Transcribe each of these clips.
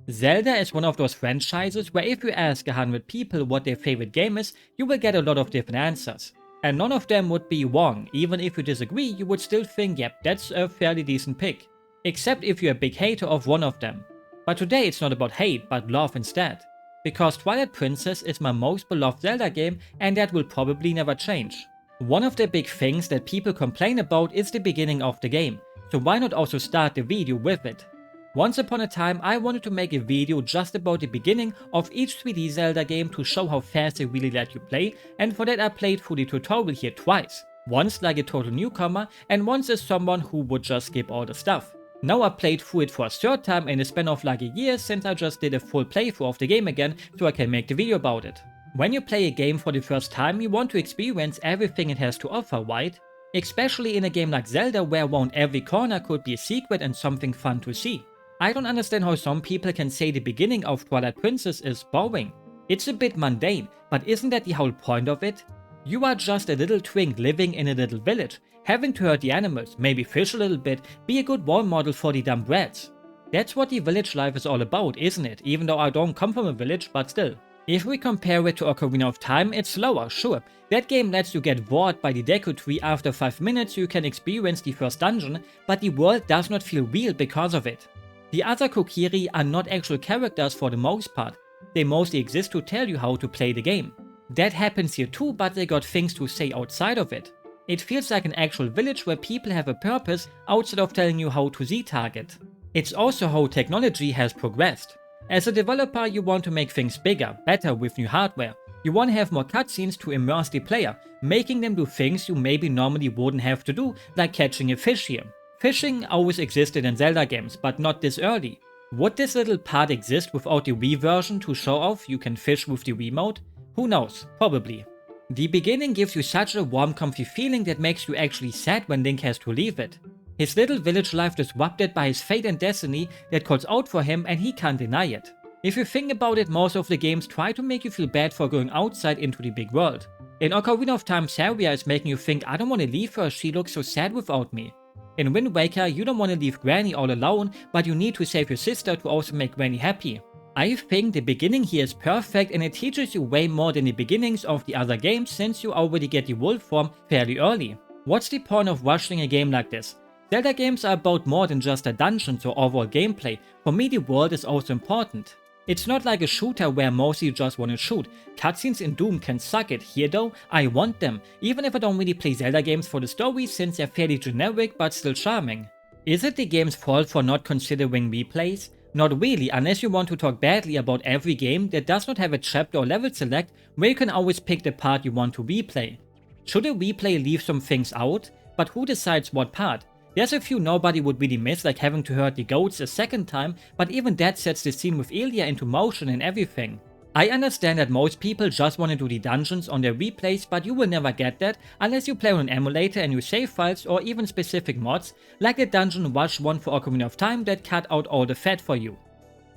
Zelda is one of those franchises where if you ask 100 people what their favorite game is, you will get a lot of different answers. And none of them would be wrong. Even if you disagree, you would still think, yep, that's a fairly decent pick. Except if you're a big hater of one of them. But today it's not about hate, but love instead. Because Twilight Princess is my most beloved Zelda game, and that will probably never change. One of the big things that people complain about is the beginning of the game, so why not also start the video with it? Once upon a time I wanted to make a video just about the beginning of each 3D Zelda game to show how fast they really let you play, and for that I played through the tutorial here twice. Once like a total newcomer, and once as someone who would just skip all the stuff. Now I played through it for a third time in a span of like a year, since I just did a full playthrough of the game again so I can make the video about it. When you play a game for the first time, you want to experience everything it has to offer, right? Especially in a game like Zelda where around every corner could be a secret and something fun to see. I don't understand how some people can say the beginning of Twilight Princess is boring. It's a bit mundane, but isn't that the whole point of it? You are just a little twink living in a little village, having to hurt the animals, maybe fish a little bit, be a good role model for the dumb brats. That's what the village life is all about, isn't it? Even though I don't come from a village, but still. If we compare it to Ocarina of Time, it's slower, sure. That game lets you get bored by the Deku Tree after 5 minutes you can experience the first dungeon, but the world does not feel real because of it. The other Kokiri are not actual characters for the most part, they mostly exist to tell you how to play the game. That happens here too, but they got things to say outside of it. It feels like an actual village where people have a purpose outside of telling you how to Z-target. It's also how technology has progressed. As a developer you want to make things bigger, better with new hardware. You want to have more cutscenes to immerse the player, making them do things you maybe normally wouldn't have to do, like catching a fish here. Fishing always existed in Zelda games, but not this early. Would this little part exist without the Wii version to show off you can fish with the Wii mode? Who knows, probably. The beginning gives you such a warm, comfy feeling that makes you actually sad when Link has to leave it. His little village life disrupted by his fate and destiny that calls out for him and he can't deny it. If you think about it, most of the games try to make you feel bad for going outside into the big world. In Ocarina of Time, Saria is making you think, I don't want to leave her, she looks so sad without me. In Wind Waker, you don't want to leave Granny all alone, but you need to save your sister to also make Granny happy. I think the beginning here is perfect and it teaches you way more than the beginnings of the other games since you already get the wolf form fairly early. What's the point of rushing a game like this? Zelda games are about more than just the dungeons or overall gameplay. For me the world is also important. It's not like a shooter where mostly you just want to shoot. Cutscenes in Doom can suck it, here though, I want them, even if I don't really play Zelda games for the story since they're fairly generic but still charming. Is it the game's fault for not considering replays? Not really, unless you want to talk badly about every game that does not have a chapter or level select where you can always pick the part you want to replay. Should a replay leave some things out? But who decides what part? There's a few nobody would really miss, like having to hurt the goats a second time, but even that sets the scene with Elia into motion and everything. I understand that most people just want to do the dungeons on their replays, but you will never get that unless you play on an emulator and use save files or even specific mods, like the Dungeon Rush one for Ocarina of Time that cut out all the fat for you.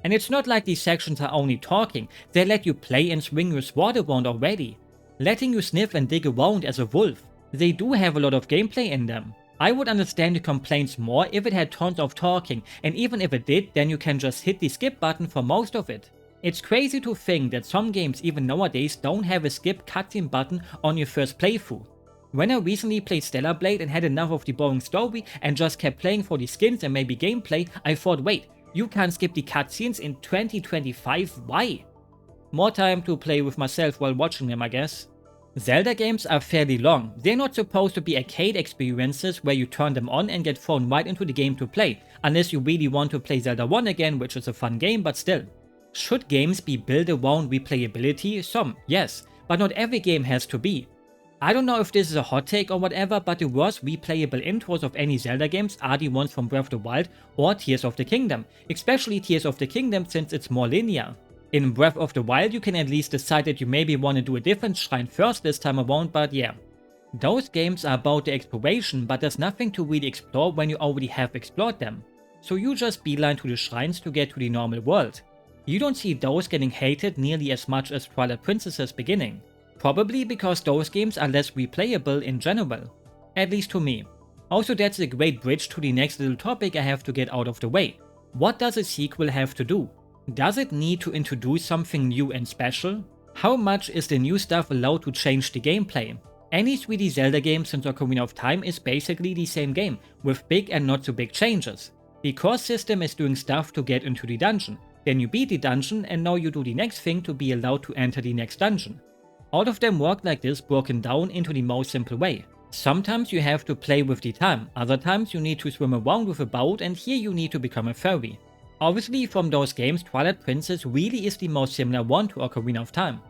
And it's not like these sections are only talking, they let you play and swing your sword around already. Letting you sniff and dig around as a wolf. They do have a lot of gameplay in them. I would understand the complaints more if it had tons of talking, and even if it did, then you can just hit the skip button for most of it. It's crazy to think that some games even nowadays don't have a skip cutscene button on your first playthrough. When I recently played Stellar Blade and had enough of the boring story and just kept playing for the skins and maybe gameplay, I thought, wait, you can't skip the cutscenes in 2025, why? More time to play with myself while watching them, I guess. Zelda games are fairly long. They're not supposed to be arcade experiences where you turn them on and get thrown right into the game to play, unless you really want to play Zelda 1 again, which is a fun game, but still. Should games be built around replayability? Some, yes, but not every game has to be. I don't know if this is a hot take or whatever, but the worst replayable intros of any Zelda games are the ones from Breath of the Wild or Tears of the Kingdom, especially Tears of the Kingdom since it's more linear. In Breath of the Wild you can at least decide that you maybe want to do a different shrine first this time around, but yeah. Those games are about the exploration, but there's nothing to really explore when you already have explored them. So you just beeline to the shrines to get to the normal world. You don't see those getting hated nearly as much as Twilight Princess's beginning. Probably because those games are less replayable in general. At least to me. Also that's a great bridge to the next little topic I have to get out of the way. What does a sequel have to do? Does it need to introduce something new and special? How much is the new stuff allowed to change the gameplay? Any 3D Zelda game since Ocarina of Time is basically the same game, with big and not so big changes. The core system is doing stuff to get into the dungeon, then you beat the dungeon and now you do the next thing to be allowed to enter the next dungeon. All of them work like this, broken down into the most simple way. Sometimes you have to play with the time, other times you need to swim around with a boat, and here you need to become a fairy. Obviously from those games, Twilight Princess really is the most similar one to Ocarina of Time.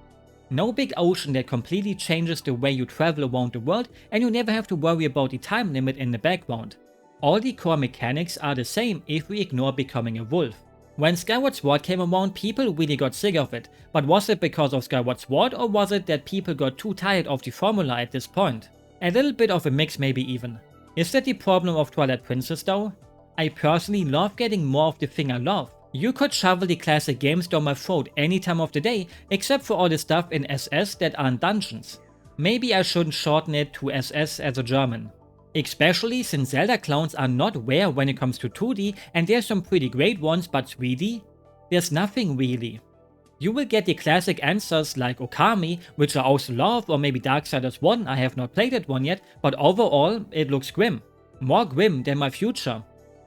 No big ocean that completely changes the way you travel around the world, and you never have to worry about the time limit in the background. All the core mechanics are the same if we ignore becoming a wolf. When Skyward Sword came around, people really got sick of it, but was it because of Skyward Sword, or was it that people got too tired of the formula at this point? A little bit of a mix maybe even. Is that the problem of Twilight Princess though? I personally love getting more of the thing I love. You could shovel the classic games down my throat any time of the day, except for all the stuff in SS that aren't dungeons. Maybe I shouldn't shorten it to SS as a German. Especially since Zelda clones are not rare when it comes to 2D, and there's some pretty great ones, but 3D? There's nothing really. You will get the classic answers like Okami, which I also love, or maybe Darksiders 1, I have not played that one yet, but overall it looks grim. More grim than my future.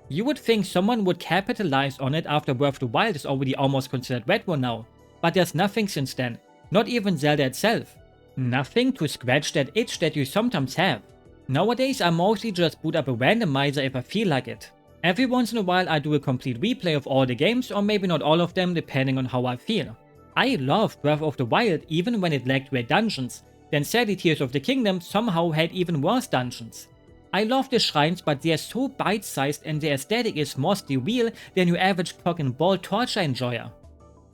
You would think someone would capitalize on it after Breath of the Wild is already almost considered retro now, but there's nothing since then, not even Zelda itself. Nothing to scratch that itch that you sometimes have. Nowadays I mostly just boot up a randomizer if I feel like it. Every once in a while I do a complete replay of all the games, or maybe not all of them depending on how I feel. I love Breath of the Wild even when it lacked great dungeons, then sadly Tears of the Kingdom somehow had even worse dungeons. I love the shrines, but they are so bite-sized and the aesthetic is mostly real than your average cock and ball torture enjoyer.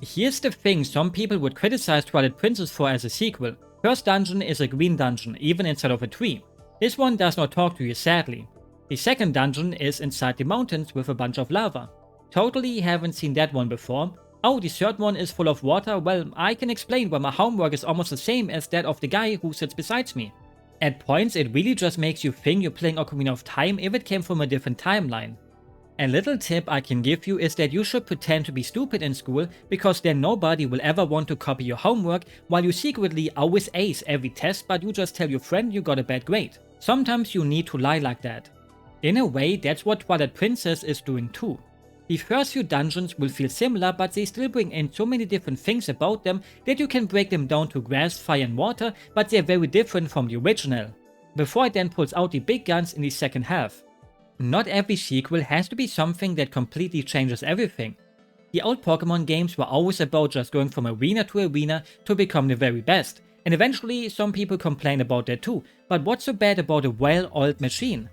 Here's the thing some people would criticize Twilight Princess for as a sequel. First dungeon is a green dungeon, even instead of a tree. This one does not talk to you sadly. The second dungeon is inside the mountains with a bunch of lava. Totally haven't seen that one before. Oh, the third one is full of water. Well, I can explain why my homework is almost the same as that of the guy who sits beside me. At points it really just makes you think you're playing Ocarina of Time if it came from a different timeline. A little tip I can give you is that you should pretend to be stupid in school, because then nobody will ever want to copy your homework, while you secretly always ace every test but you just tell your friend you got a bad grade. Sometimes you need to lie like that. In a way, that's what Twilight Princess is doing too. The first few dungeons will feel similar, but they still bring in so many different things about them that you can break them down to grass, fire and water, but they're very different from the original. Before it then pulls out the big guns in the second half. Not every sequel has to be something that completely changes everything. The old Pokemon games were always about just going from arena to become the very best, and eventually some people complain about that too, but what's so bad about a well-oiled machine?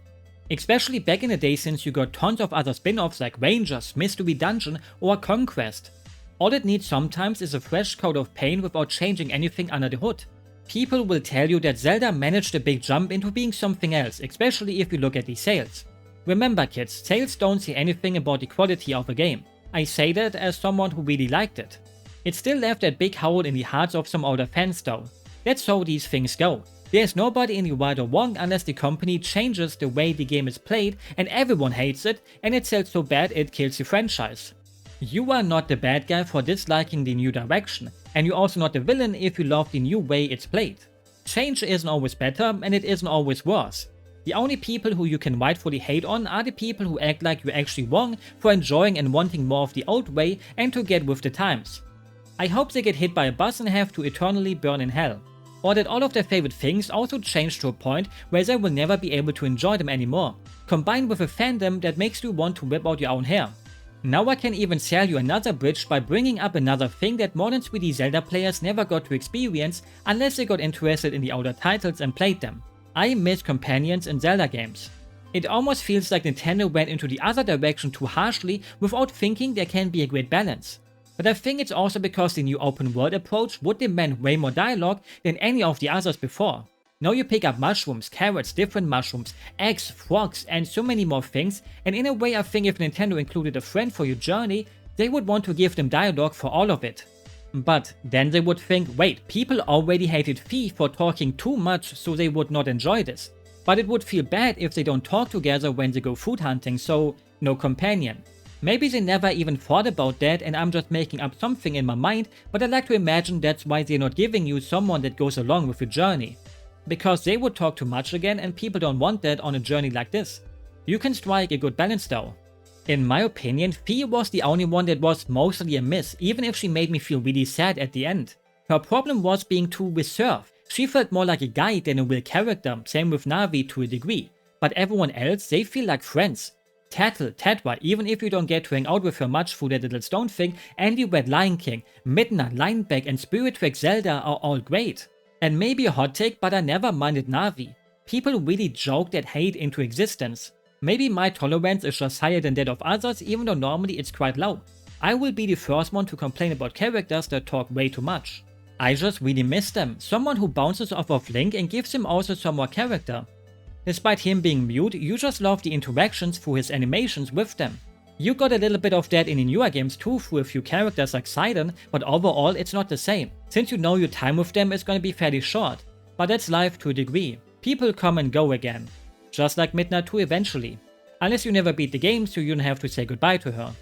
Especially back in the day, since you got tons of other spin-offs like Rangers, Mystery Dungeon or Conquest. All it needs sometimes is a fresh coat of paint without changing anything under the hood. People will tell you that Zelda managed a big jump into being something else, especially if you look at the sales. Remember kids, sales don't say anything about the quality of a game. I say that as someone who really liked it. It still left that big hole in the hearts of some older fans though. That's how these things go. There's nobody in the right or wrong unless the company changes the way the game is played and everyone hates it and it sells so bad it kills the franchise. You are not the bad guy for disliking the new direction, and you're also not the villain if you love the new way it's played. Change isn't always better and it isn't always worse. The only people who you can rightfully hate on are the people who act like you're actually wrong for enjoying and wanting more of the old way and to get with the times. I hope they get hit by a bus and have to eternally burn in hell. Or that all of their favorite things also change to a point where they will never be able to enjoy them anymore, combined with a fandom that makes you want to whip out your own hair. Now I can even sell you another bridge by bringing up another thing that modern 3D Zelda players never got to experience unless they got interested in the older titles and played them. I miss companions in Zelda games. It almost feels like Nintendo went into the other direction too harshly without thinking there can be a great balance. But I think it's also because the new open world approach would demand way more dialogue than any of the others before. Now you pick up mushrooms, carrots, different mushrooms, eggs, frogs and so many more things, and in a way I think if Nintendo included a friend for your journey, they would want to give them dialogue for all of it. But then they would think, wait, people already hated Fi for talking too much so they would not enjoy this. But it would feel bad if they don't talk together when they go food hunting, so no companion. Maybe they never even thought about that and I'm just making up something in my mind, but I like to imagine that's why they're not giving you someone that goes along with your journey. Because they would talk too much again and people don't want that on a journey like this. You can strike a good balance though. In my opinion, Fee was the only one that was mostly a miss, even if she made me feel really sad at the end. Her problem was being too reserved. She felt more like a guide than a real character, same with Navi to a degree. But everyone else, they feel like friends. Tattle, Tatwa, even if you don't get to hang out with her much through that little stone thing, Andy Red Lion King, Midna, Lineback and Spirit Tracks Zelda are all great. And maybe a hot take, but I never minded Navi. People really joke that hate into existence. Maybe my tolerance is just higher than that of others, even though normally it's quite low. I will be the first one to complain about characters that talk way too much. I just really miss them, someone who bounces off of Link and gives him also some more character. Despite him being mute, you just love the interactions through his animations with them. You got a little bit of that in the newer games too through a few characters like Sidon, but overall it's not the same, since you know your time with them is gonna be fairly short. But that's life to a degree. People come and go again. Just like Midna too eventually. Unless you never beat the game so you don't have to say goodbye to her.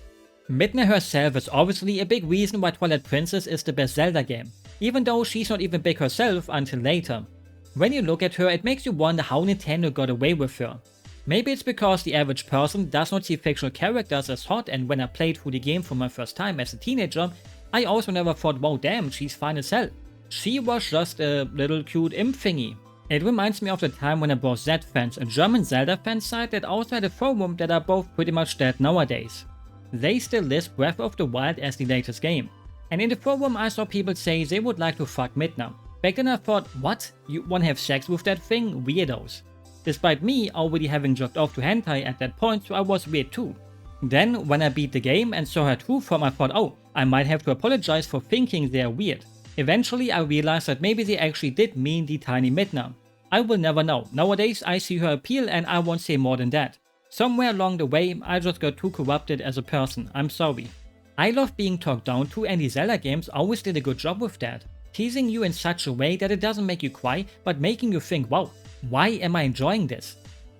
Midna herself is obviously a big reason why Twilight Princess is the best Zelda game, even though she's not even big herself until later. When you look at her, it makes you wonder how Nintendo got away with her. Maybe it's because the average person does not see fictional characters as hot, and when I played through the game for my first time as a teenager, I also never thought, wow damn, she's fine as hell. She was just a little cute imp thingy. It reminds me of the time when I bought Z-Fans, a German Zelda fan site that also had a forum that are both pretty much dead nowadays. They still list Breath of the Wild as the latest game. And in the forum I saw people say they would like to fuck Midna. Back then I thought, what? You wanna have sex with that thing? Weirdos. Despite me already having jerked off to hentai at that point, so I was weird too. Then, when I beat the game and saw her true form, I thought, oh, I might have to apologize for thinking they're weird. Eventually I realized that maybe they actually did mean the tiny Midna. I will never know. Nowadays I see her appeal and I won't say more than that. Somewhere along the way I just got too corrupted as a person, I'm sorry. I love being talked down to and the Zelda games always did a good job with that. Teasing you in such a way that it doesn't make you cry, but making you think, wow, why am I enjoying this?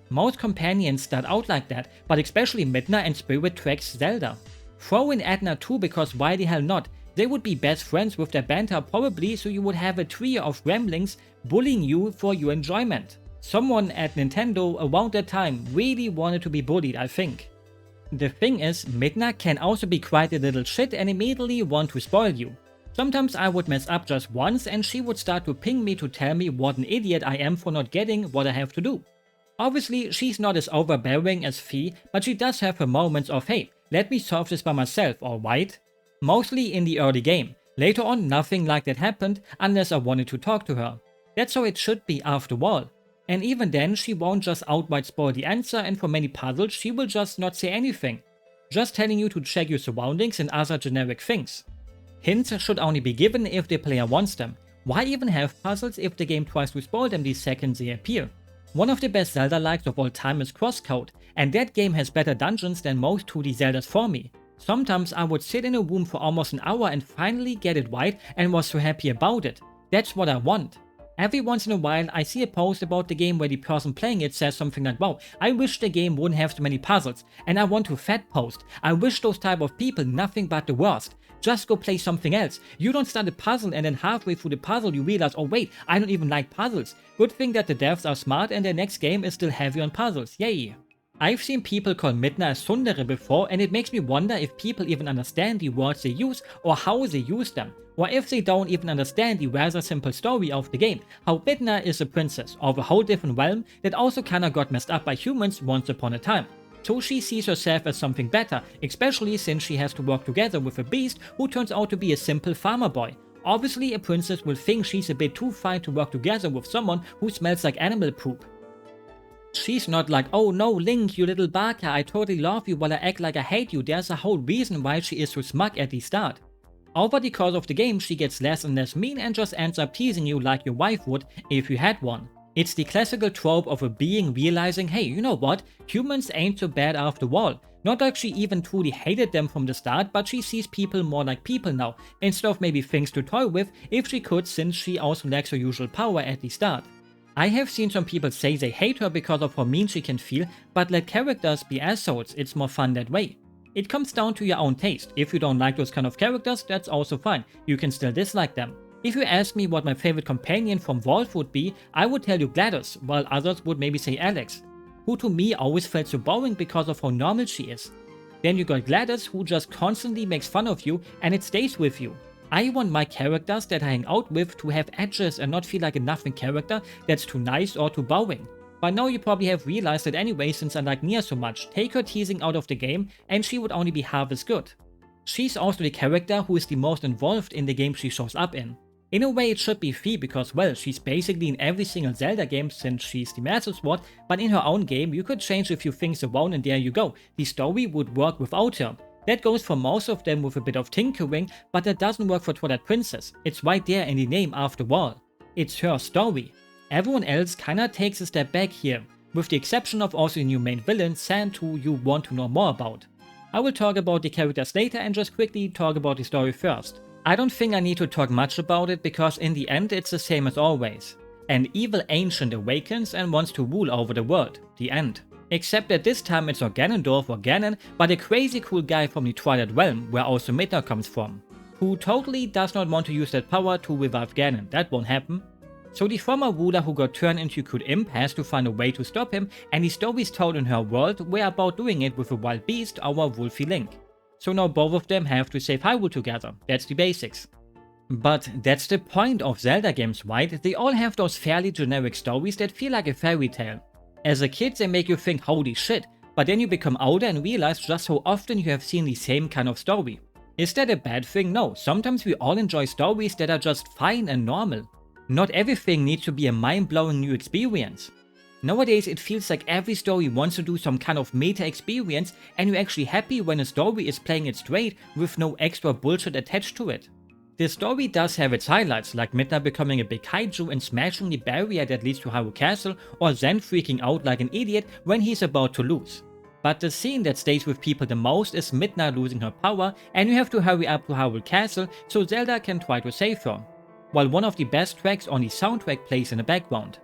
Most companions start out like that, but especially Midna and Spirit Tracks Zelda. Throw in Edna too, because why the hell not? They would be best friends with their banter probably, so you would have a trio of gremlins bullying you for your enjoyment. Someone at Nintendo around that time really wanted to be bullied, I think. The thing is, Midna can also be quite a little shit and immediately want to spoil you. Sometimes I would mess up just once and she would start to ping me to tell me what an idiot I am for not getting what I have to do. Obviously, she's not as overbearing as Fee, but she does have her moments of, hey, let me solve this by myself, alright? Mostly in the early game. Later on, nothing like that happened unless I wanted to talk to her. That's how it should be after all. And even then, she won't just outright spoil the answer, and for many puzzles she will just not say anything. Just telling you to check your surroundings and other generic things. Hints should only be given if the player wants them. Why even have puzzles if the game tries to spoil them the second they appear? One of the best Zelda likes of all time is Crosscode, and that game has better dungeons than most 2D Zeldas for me. Sometimes I would sit in a room for almost an hour and finally get it right and was so happy about it. That's what I want. Every once in a while I see a post about the game where the person playing it says something like, wow, I wish the game wouldn't have so many puzzles, and I want to fat post. I wish those type of people nothing but the worst. Just go play something else. You don't start a puzzle and then halfway through the puzzle you realize, oh wait, I don't even like puzzles. Good thing that the devs are smart and their next game is still heavy on puzzles, yay. I've seen people call Midna a tsundere before, and it makes me wonder if people even understand the words they use or how they use them. Or if they don't even understand the rather simple story of the game, how Midna is a princess of a whole different realm that also kinda got messed up by humans once upon a time. So she sees herself as something better, especially since she has to work together with a beast who turns out to be a simple farmer boy. Obviously a princess will think she's a bit too fine to work together with someone who smells like animal poop. She's not like, oh no Link, you little baka, I totally love you while I act like I hate you. There's a whole reason why she is so smug at the start. Over the course of the game she gets less and less mean and just ends up teasing you like your wife would if you had one. It's the classical trope of a being realizing, hey, you know what, humans ain't so bad after all. Not like she even truly hated them from the start, but she sees people more like people now, instead of maybe things to toy with if she could, since she also lacks her usual power at the start. I have seen some people say they hate her because of how mean she can feel, but let characters be assholes, it's more fun that way. It comes down to your own taste. If you don't like those kind of characters, that's also fine. You can still dislike them. If you ask me what my favorite companion from Wolf would be, I would tell you GLaDOS, while others would maybe say Alex, who to me always felt so boring because of how normal she is. Then you got GLaDOS, who just constantly makes fun of you and it stays with you. I want my characters that I hang out with to have edges and not feel like a nothing character that's too nice or too bowing. By now you probably have realized it anyway since I like Nia so much. Take her teasing out of the game and she would only be half as good. She's also the character who is the most involved in the game she shows up in. In a way it should be Fi because well, she's basically in every single Zelda game since she's the Master Sword, but in her own game you could change a few things around and there you go. The story would work without her. That goes for most of them with a bit of tinkering, but that doesn't work for Twilight Princess. It's right there in the name after all. It's her story. Everyone else kinda takes a step back here, with the exception of also the new main villain, Sand, who you want to know more about. I will talk about the characters later and just quickly talk about the story first. I don't think I need to talk much about it because in the end it's the same as always. An evil ancient awakens and wants to rule over the world. The end. Except that this time it's not Ganondorf or Ganon, but a crazy cool guy from the Twilight Realm, where also Midna comes from, who totally does not want to use that power to revive Ganon. That won't happen. So the former ruler who got turned into a cute imp has to find a way to stop him, and the stories told in her world were about doing it with a wild beast, our Wolfie Link. So now both of them have to save Hyrule together. That's the basics. But that's the point of Zelda games, right? They all have those fairly generic stories that feel like a fairy tale. As a kid they make you think holy shit, but then you become older and realize just how often you have seen the same kind of story. Is that a bad thing? No, sometimes we all enjoy stories that are just fine and normal. Not everything needs to be a mind-blowing new experience. Nowadays it feels like every story wants to do some kind of meta experience and you're actually happy when a story is playing it straight with no extra bullshit attached to it. The story does have its highlights, like Midna becoming a big kaiju and smashing the barrier that leads to Hyrule Castle, or Zen freaking out like an idiot when he's about to lose. But the scene that stays with people the most is Midna losing her power and you have to hurry up to Hyrule Castle so Zelda can try to save her, while one of the best tracks on the soundtrack plays in the background.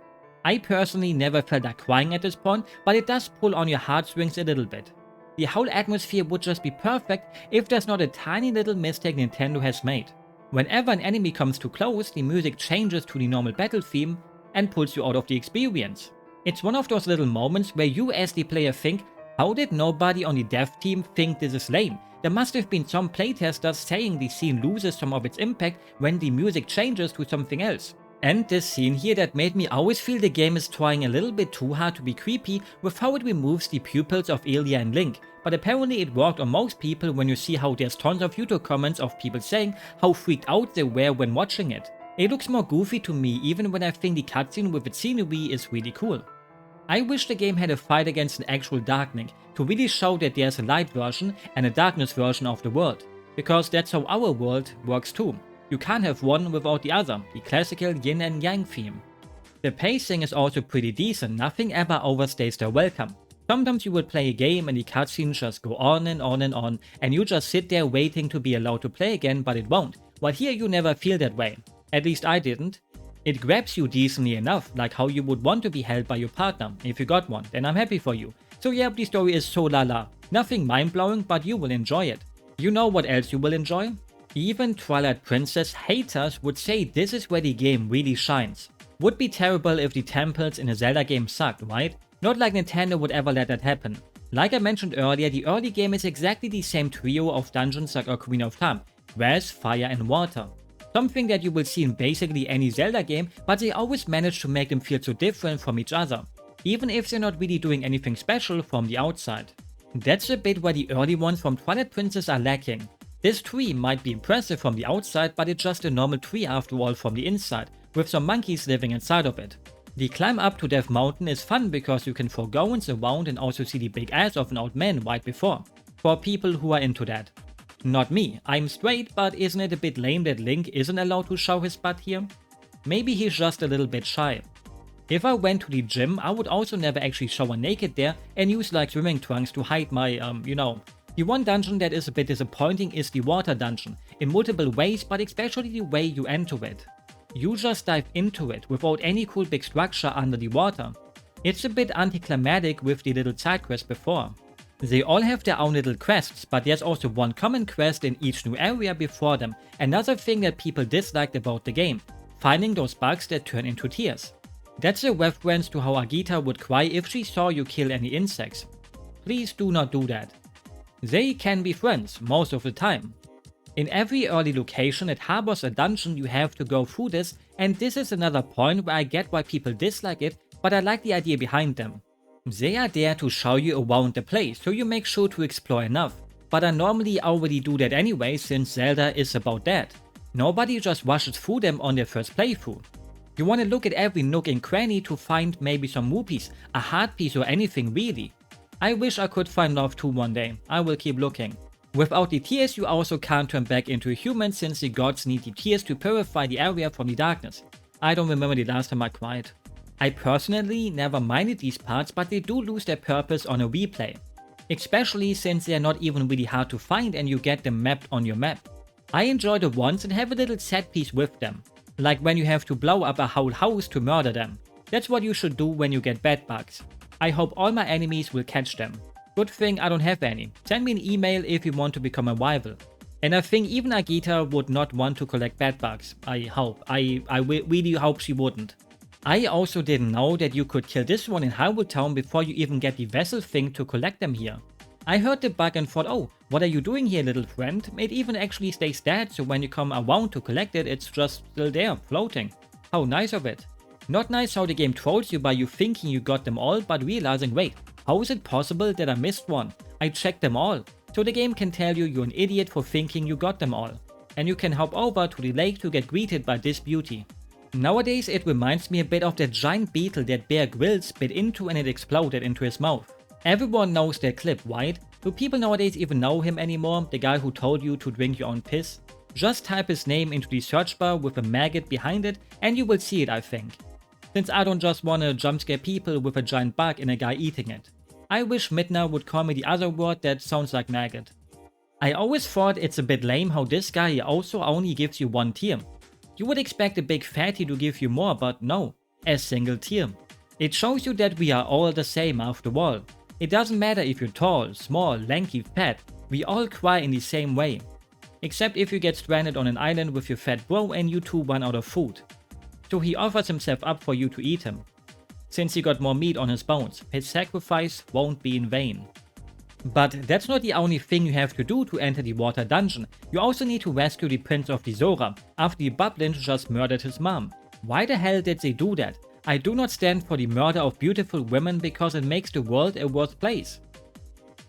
I personally never felt like crying at this point, but it does pull on your heartstrings a little bit. The whole atmosphere would just be perfect if there's not a tiny little mistake Nintendo has made. Whenever an enemy comes too close, the music changes to the normal battle theme and pulls you out of the experience. It's one of those little moments where you as the player think, how did nobody on the dev team think this is lame? There must have been some playtesters saying the scene loses some of its impact when the music changes to something else. And this scene here that made me always feel the game is trying a little bit too hard to be creepy with how it removes the pupils of Ilia and Link, but apparently it worked on most people when you see how there's tons of YouTube comments of people saying how freaked out they were when watching it. It looks more goofy to me even when I think the cutscene with its scenery is really cool. I wish the game had a fight against an actual Darkening to really show that there's a light version and a darkness version of the world, because that's how our world works too. You can't have one without the other, the classical yin and yang theme. The pacing is also pretty decent, nothing ever overstays their welcome. Sometimes you would play a game and the cutscenes just go on and on and on, and you just sit there waiting to be allowed to play again, but it won't. While here you never feel that way. At least I didn't. It grabs you decently enough, like how you would want to be held by your partner. If you got one, then I'm happy for you. So yeah, the story is so la. Nothing mind-blowing, but you will enjoy it. You know what else you will enjoy? Even Twilight Princess haters would say this is where the game really shines. Would be terrible if the temples in a Zelda game sucked, right? Not like Nintendo would ever let that happen. Like I mentioned earlier, the early game is exactly the same trio of dungeons like Ocarina of Time: grass, fire and water. Something that you will see in basically any Zelda game, but they always manage to make them feel so different from each other, even if they're not really doing anything special from the outside. That's a bit where the early ones from Twilight Princess are lacking. This tree might be impressive from the outside, but it's just a normal tree after all from the inside, with some monkeys living inside of it. The climb up to Death Mountain is fun because you can throw goons around and also see the big ass of an old man right before, for people who are into that. Not me, I'm straight, but isn't it a bit lame that Link isn't allowed to show his butt here? Maybe he's just a little bit shy. If I went to the gym, I would also never actually shower naked there and use like swimming trunks to hide my, you know. The one dungeon that is a bit disappointing is the water dungeon, in multiple ways, but especially the way you enter it. You just dive into it without any cool big structure under the water. It's a bit anticlimactic with the little side quest before. They all have their own little quests, but there's also one common quest in each new area before them. Another thing that people disliked about the game, finding those bugs that turn into tears. That's a reference to how Agita would cry if she saw you kill any insects. Please do not do that. They can be friends, most of the time. In every early location that harbors a dungeon you have to go through this, and this is another point where I get why people dislike it, but I like the idea behind them. They are there to show you around the place, so you make sure to explore enough. But I normally already do that anyway, since Zelda is about that. Nobody just rushes through them on their first playthrough. You want to look at every nook and cranny to find maybe some rupees, a heart piece or anything really. I wish I could find love too one day, I will keep looking. Without the tears you also can't turn back into a human since the gods need the tears to purify the area from the darkness. I don't remember the last time I cried. I personally never minded these parts, but they do lose their purpose on a replay. Especially since they are not even really hard to find and you get them mapped on your map. I enjoy the ones and have a little set piece with them. Like when you have to blow up a whole house to murder them. That's what you should do when you get bed bugs. I hope all my enemies will catch them. Good thing I don't have any. Send me an email if you want to become a rival. And I think even Agita would not want to collect bed bugs. I hope. I really hope she wouldn't. I also didn't know that you could kill this one in Hyrule Town before you even get the vessel thing to collect them here. I heard the bug and thought, oh, what are you doing here, little friend? It even actually stays dead, so when you come around to collect it, it's just still there, floating. How nice of it. Not nice how the game trolls you by you thinking you got them all, but realizing, wait, how is it possible that I missed one? I checked them all. So the game can tell you you're an idiot for thinking you got them all. And you can hop over to the lake to get greeted by this beauty. Nowadays it reminds me a bit of that giant beetle that Bear Grylls bit into and it exploded into his mouth. Everyone knows that clip, right? Do people nowadays even know him anymore? The guy who told you to drink your own piss? Just type his name into the search bar with a maggot behind it and you will see it, I think. Since I don't just wanna jump scare people with a giant bug and a guy eating it. I wish Midna would call me the other word that sounds like maggot. I always thought it's a bit lame how this guy also only gives you one tier. You would expect a big fatty to give you more, but no, a single tier. It shows you that we are all the same after all. It doesn't matter if you're tall, small, lanky, fat, we all cry in the same way. Except if you get stranded on an island with your fat bro and you two run out of food. So he offers himself up for you to eat him. Since he got more meat on his bones, his sacrifice won't be in vain. But that's not the only thing you have to do to enter the water dungeon. You also need to rescue the Prince of the Zora, after the Bublins just murdered his mom. Why the hell did they do that? I do not stand for the murder of beautiful women because it makes the world a worse place.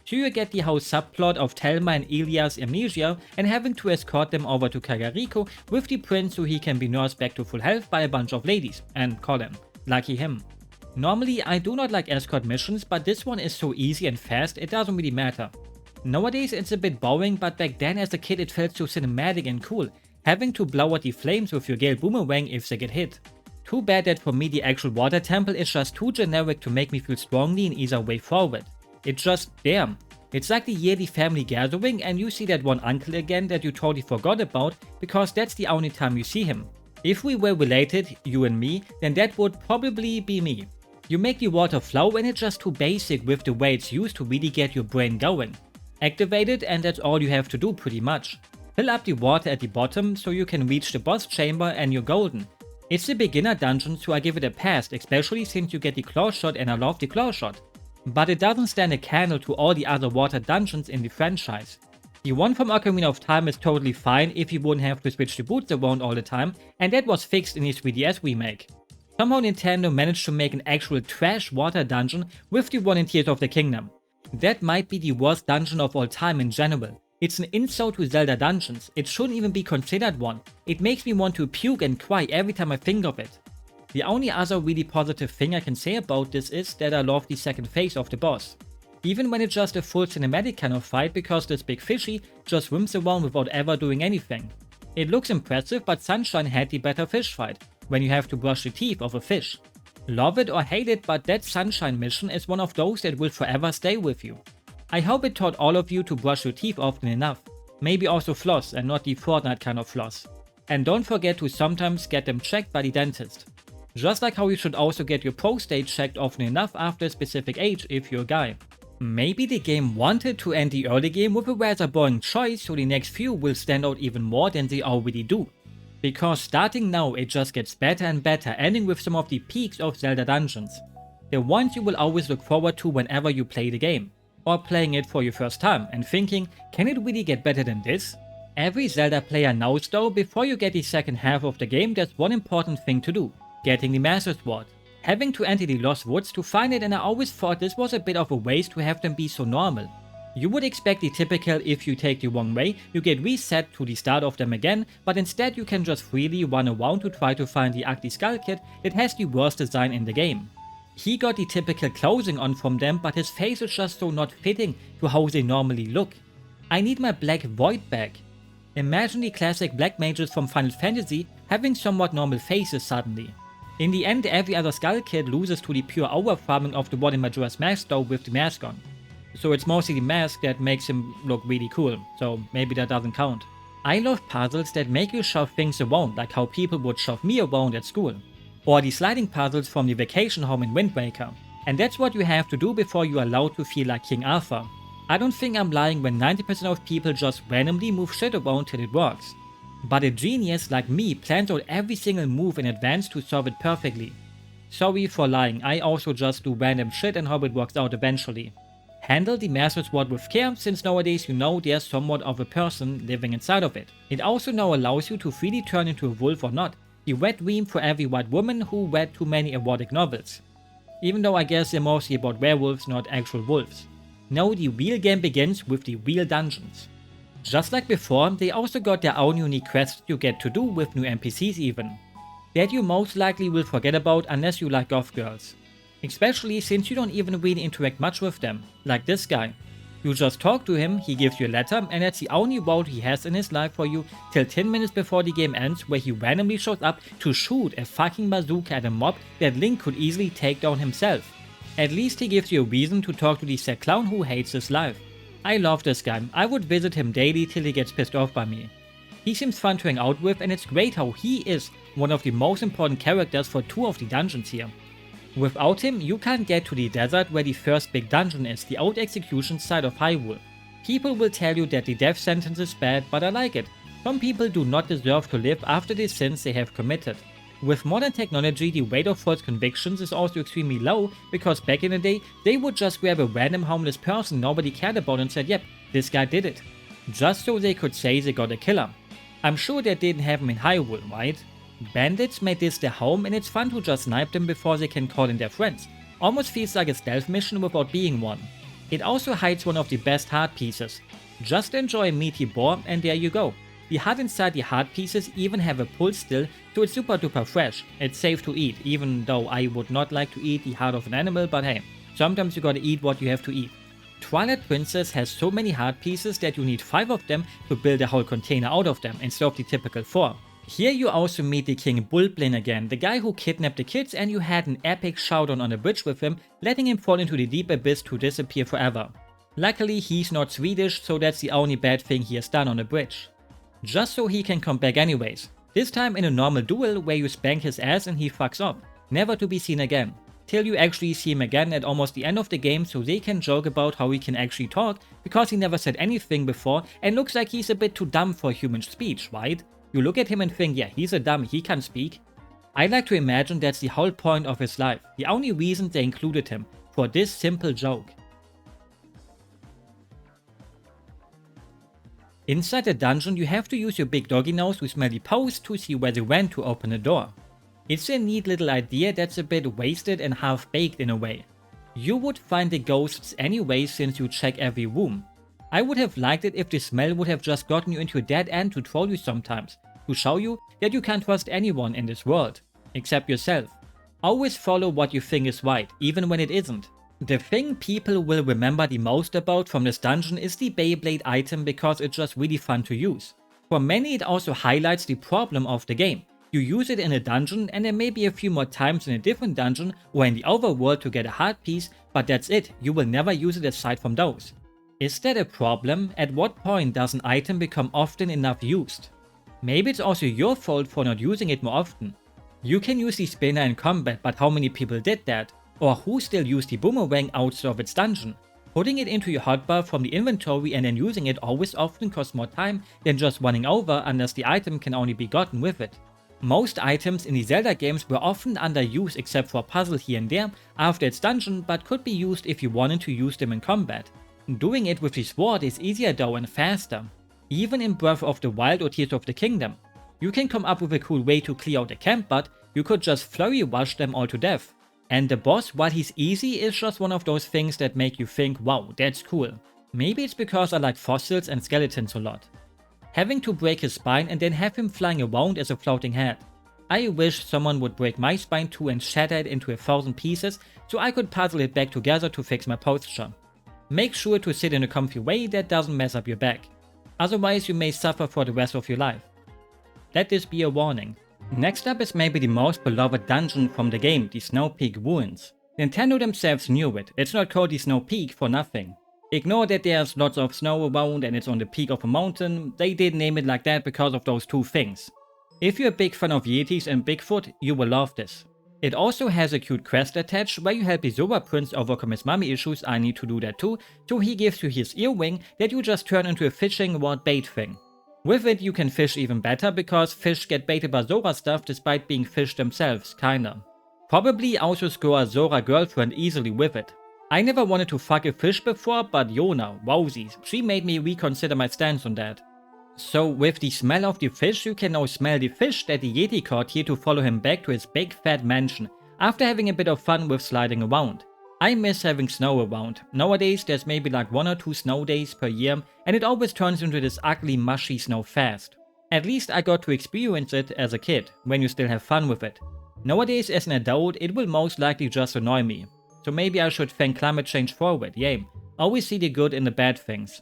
So you get the whole subplot of Telma and Ilia's amnesia and having to escort them over to Kagariko with the prince so he can be nursed back to full health by a bunch of ladies, and Colin. Lucky him. Normally I do not like escort missions, but this one is so easy and fast it doesn't really matter. Nowadays it's a bit boring, but back then as a kid it felt so cinematic and cool, having to blow out the flames with your Gale Boomerang if they get hit. Too bad that for me the actual water temple is just too generic to make me feel strongly in either way forward. It's just there. It's like the yearly family gathering and you see that one uncle again that you totally forgot about because that's the only time you see him. If we were related, you and me, then that would probably be me. You make the water flow and it's just too basic with the way it's used to really get your brain going. Activate it and that's all you have to do pretty much. Fill up the water at the bottom so you can reach the boss chamber and you're golden. It's a beginner dungeon so I give it a pass, especially since you get the claw shot and I love the claw shot. But it doesn't stand a candle to all the other water dungeons in the franchise. The one from Ocarina of Time is totally fine if you wouldn't have to switch the boots around all the time, and that was fixed in the 3DS remake. Somehow Nintendo managed to make an actual trash water dungeon with the one in Tears of the Kingdom. That might be the worst dungeon of all time in general. It's an insult to Zelda dungeons, it shouldn't even be considered one. It makes me want to puke and cry every time I think of it. The only other really positive thing I can say about this is that I love the second phase of the boss. Even when it's just a full cinematic kind of fight because this big fishy just swims around without ever doing anything. It looks impressive, but Sunshine had the better fish fight, when you have to brush the teeth of a fish. Love it or hate it, but that Sunshine mission is one of those that will forever stay with you. I hope it taught all of you to brush your teeth often enough. Maybe also floss and not the Fortnite kind of floss. And don't forget to sometimes get them checked by the dentist. Just like how you should also get your prostate checked often enough after a specific age if you're a guy. Maybe the game wanted to end the early game with a rather boring choice, so the next few will stand out even more than they already do. Because starting now it just gets better and better, ending with some of the peaks of Zelda dungeons. The ones you will always look forward to whenever you play the game, or playing it for your first time and thinking, can it really get better than this? Every Zelda player knows though, before you get the second half of the game, there's one important thing to do: getting the Master Sword. Having to enter the Lost Woods to find it, and I always thought this was a bit of a waste to have them be so normal. You would expect the typical if you take the wrong way, you get reset to the start of them again, but instead you can just freely run around to try to find the ugly skull kid that has the worst design in the game. He got the typical clothing on from them, but his face is just so not fitting to how they normally look. I need my black void back. Imagine the classic black mages from Final Fantasy having somewhat normal faces suddenly. In the end, every other Skull Kid loses to the pure overfarming of the one in Majora's Mask though with the mask on. So it's mostly the mask that makes him look really cool, so maybe that doesn't count. I love puzzles that make you shove things around, like how people would shove me around at school. Or the sliding puzzles from the vacation home in Wind Waker. And that's what you have to do before you are allowed to feel like King Arthur. I don't think I'm lying when 90% of people just randomly move shit around till it works. But a genius like me plans out every single move in advance to solve it perfectly. Sorry for lying, I also just do random shit and hope it works out eventually. Handle the Master Sword with care, since nowadays you know there's somewhat of a person living inside of it. It also now allows you to freely turn into a wolf or not, the wet dream for every white woman who read too many erotic novels. Even though I guess they're mostly about werewolves, not actual wolves. No, the real game begins with the real dungeons. Just like before, they also got their own unique quests you get to do with new NPCs even. That you most likely will forget about unless you like goth girls. Especially since you don't even really interact much with them, like this guy. You just talk to him, he gives you a letter, and that's the only role he has in his life for you till 10 minutes before the game ends, where he randomly shows up to shoot a fucking bazooka at a mob that Link could easily take down himself. At least he gives you a reason to talk to the sad clown who hates his life. I love this guy, I would visit him daily till he gets pissed off by me. He seems fun to hang out with, and it's great how he is one of the most important characters for 2 of the dungeons here. Without him, you can't get to the desert where the first big dungeon is, the old execution side of Hyrule. People will tell you that the death sentence is bad, but I like it. Some people do not deserve to live after the sins they have committed. With modern technology, the rate of false convictions is also extremely low, because back in the day, they would just grab a random homeless person nobody cared about and said, yep, this guy did it. Just so they could say they got a killer. I'm sure that didn't happen in Hyrule, right? Bandits made this their home, and it's fun to just snipe them before they can call in their friends. Almost feels like a stealth mission without being one. It also hides one of the best heart pieces. Just enjoy a meaty boar and there you go. The heart inside the heart pieces even have a pulse still, so it's super duper fresh. It's safe to eat, even though I would not like to eat the heart of an animal, but hey, sometimes you gotta eat what you have to eat. Twilight Princess has so many heart pieces that you need 5 of them to build a whole container out of them instead of the typical 4. Here you also meet the King Bulblin again, the guy who kidnapped the kids, and you had an epic showdown on a bridge with him, letting him fall into the deep abyss to disappear forever. Luckily he's not Swedish, so that's the only bad thing he has done on the bridge. Just so he can come back anyways. This time in a normal duel where you spank his ass and he fucks up, never to be seen again. Till you actually see him again at almost the end of the game, so they can joke about how he can actually talk, because he never said anything before and looks like he's a bit too dumb for human speech, right? You look at him and think, yeah, he's a dummy, he can't speak. I like to imagine that's the whole point of his life, the only reason they included him, for this simple joke. Inside the dungeon you have to use your big doggy nose to smell the post to see where they went to open the door. It's a neat little idea that's a bit wasted and half-baked in a way. You would find the ghosts anyway since you check every room. I would have liked it if the smell would have just gotten you into a dead end to troll you sometimes, to show you that you can't trust anyone in this world, except yourself. Always follow what you think is right, even when it isn't. The thing people will remember the most about from this dungeon is the Beyblade item because it's just really fun to use. For many it also highlights the problem of the game. You use it in a dungeon and then maybe a few more times in a different dungeon or in the overworld to get a heart piece, but that's it, you will never use it aside from those. Is that a problem? At what point does an item become often enough used? Maybe it's also your fault for not using it more often. You can use the spinner in combat, but how many people did that? Or who still used the boomerang outside of its dungeon? Putting it into your hotbar from the inventory and then using it always often costs more time than just running over unless the item can only be gotten with it. Most items in the Zelda games were often underused except for a puzzle here and there after its dungeon, but could be used if you wanted to use them in combat. Doing it with the sword is easier though and faster. Even in Breath of the Wild or Tears of the Kingdom. You can come up with a cool way to clear out a camp, but you could just flurry rush them all to death. And the boss, while he's easy, is just one of those things that make you think, wow, that's cool. Maybe it's because I like fossils and skeletons a lot. Having to break his spine and then have him flying around as a floating head. I wish someone would break my spine too and shatter it into 1,000 pieces so I could puzzle it back together to fix my posture. Make sure to sit in a comfy way that doesn't mess up your back. Otherwise you may suffer for the rest of your life. Let this be a warning. Next up is maybe the most beloved dungeon from the game, the Snow Peak Ruins. Nintendo themselves knew it, it's not called the Snow Peak for nothing. Ignore that there's lots of snow around and it's on the peak of a mountain, they did name it like that because of those two things. If you're a big fan of Yetis and Bigfoot, you will love this. It also has a cute quest attached where you help the Zora Prince overcome his mommy issues. I need to do that too, so he gives you his earring that you just turn into a fishing rod bait thing. With it you can fish even better because fish get baited by Zora stuff despite being fish themselves, kinda. Probably also score a Zora girlfriend easily with it. I never wanted to fuck a fish before, but Yona, wowsies, she made me reconsider my stance on that. So with the smell of the fish you can now smell the fish that the Yeti caught here to follow him back to his big fat mansion, after having a bit of fun with sliding around. I miss having snow around. Nowadays there's maybe like 1 or 2 snow days per year and it always turns into this ugly mushy snow fast. At least I got to experience it as a kid, when you still have fun with it. Nowadays as an adult it will most likely just annoy me. So maybe I should thank climate change forward, yay. Always see the good in the bad things.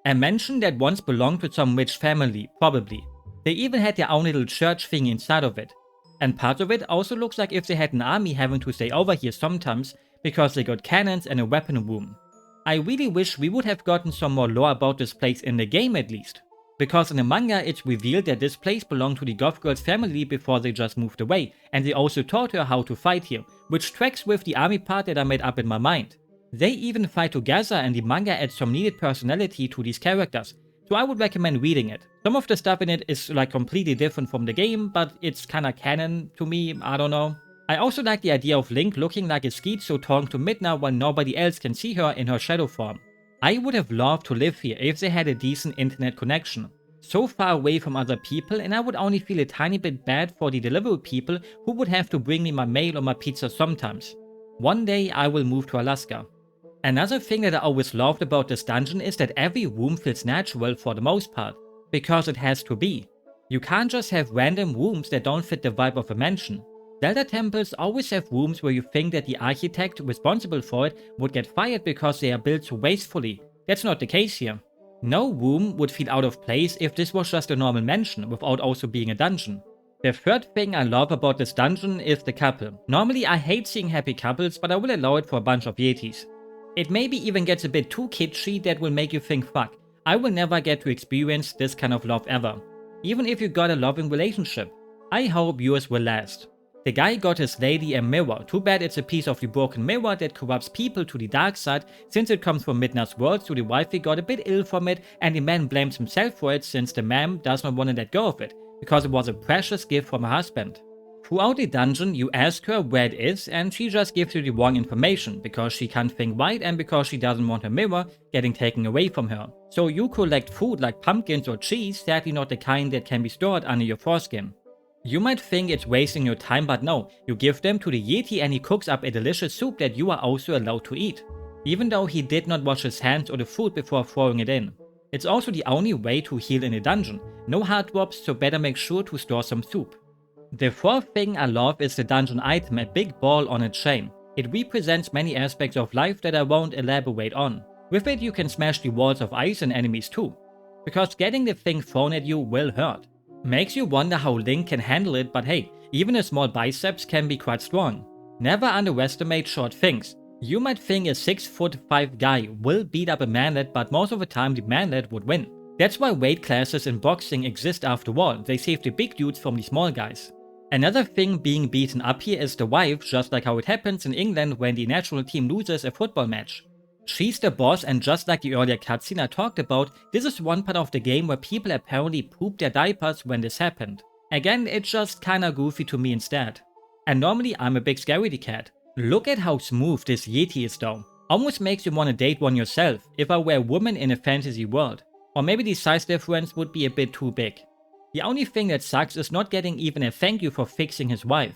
A mansion that once belonged to some rich family, probably. They even had their own little church thing inside of it. And part of it also looks like if they had an army having to stay over here sometimes, because they got cannons and a weapon room. I really wish we would have gotten some more lore about this place in the game at least. Because in the manga it's revealed that this place belonged to the Goth Girl's family before they just moved away, and they also taught her how to fight here, which tracks with the army part that I made up in my mind. They even fight together and the manga adds some needed personality to these characters, so I would recommend reading it. Some of the stuff in it is like completely different from the game, but it's kinda canon to me, I don't know. I also like the idea of Link looking like a schizo talking to Midna while nobody else can see her in her shadow form. I would have loved to live here if they had a decent internet connection. So far away from other people and I would only feel a tiny bit bad for the delivery people who would have to bring me my mail or my pizza sometimes. One day I will move to Alaska. Another thing that I always loved about this dungeon is that every room feels natural for the most part, because it has to be. You can't just have random rooms that don't fit the vibe of a mansion. Zelda temples always have rooms where you think that the architect responsible for it would get fired because they are built so wastefully. That's not the case here. No room would feel out of place if this was just a normal mansion without also being a dungeon. The third thing I love about this dungeon is the couple. Normally I hate seeing happy couples, but I will allow it for a bunch of Yetis. It maybe even gets a bit too kitschy that will make you think, fuck, I will never get to experience this kind of love ever. Even if you got a loving relationship. I hope yours will last. The guy got his lady a mirror, too bad it's a piece of the broken mirror that corrupts people to the dark side since it comes from Midna's world, so the wifey got a bit ill from it and the man blames himself for it since the man does not want to let go of it, because it was a precious gift from her husband. Throughout the dungeon you ask her where it is and she just gives you the wrong information, because she can't think right and because she doesn't want her mirror getting taken away from her. So you collect food like pumpkins or cheese, sadly not the kind that can be stored under your foreskin. You might think it's wasting your time, but no, you give them to the Yeti and he cooks up a delicious soup that you are also allowed to eat, even though he did not wash his hands or the food before throwing it in. It's also the only way to heal in a dungeon, no heart drops, so better make sure to store some soup. The fourth thing I love is the dungeon item, a big ball on a chain. It represents many aspects of life that I won't elaborate on. With it you can smash the walls of ice and enemies too, because getting the thing thrown at you will hurt. Makes you wonder how Link can handle it, but hey, even a small biceps can be quite strong. Never underestimate short things. You might think a 6'5" guy will beat up a manlet, but most of the time the manlet would win. That's why weight classes in boxing exist after all, they save the big dudes from the small guys. Another thing being beaten up here is the wife, just like how it happens in England when the national team loses a football match. She's the boss, and just like the earlier cutscene I talked about, this is one part of the game where people apparently pooped their diapers when this happened. Again, it's just kinda goofy to me instead. And normally I'm a big scaredy cat. Look at how smooth this Yeti is though. Almost makes you wanna date one yourself if I were a woman in a fantasy world. Or maybe the size difference would be a bit too big. The only thing that sucks is not getting even a thank you for fixing his wife.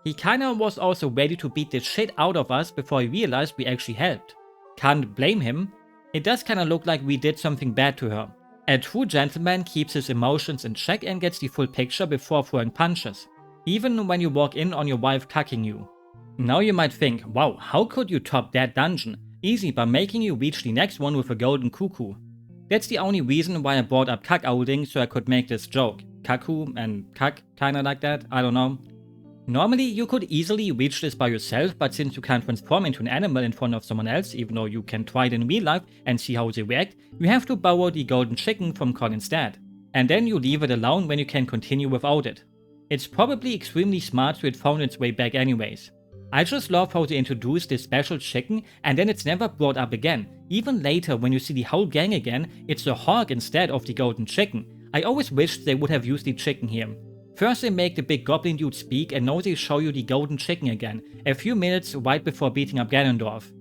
He kinda was also ready to beat the shit out of us before he realized we actually helped. Can't blame him. It does kinda look like we did something bad to her. A true gentleman keeps his emotions in check and gets the full picture before throwing punches, even when you walk in on your wife cucking you. Now you might think, wow, how could you top that dungeon? Easy, by making you reach the next one with a golden cuckoo. That's the only reason why I brought up cuckolding, so I could make this joke. Cuckoo and cuck, kinda like that, I don't know. Normally, you could easily reach this by yourself, but since you can't transform into an animal in front of someone else, even though you can try it in real life and see how they react, you have to borrow the golden chicken from Con instead. And then you leave it alone when you can continue without it. It's probably extremely smart, so it found its way back anyways. I just love how they introduced this special chicken and then it's never brought up again. Even later when you see the whole gang again, it's a hog instead of the golden chicken. I always wished they would have used the chicken here. First they make the big goblin dude speak, and now they show you the golden chicken again, a few minutes right before beating up Ganondorf.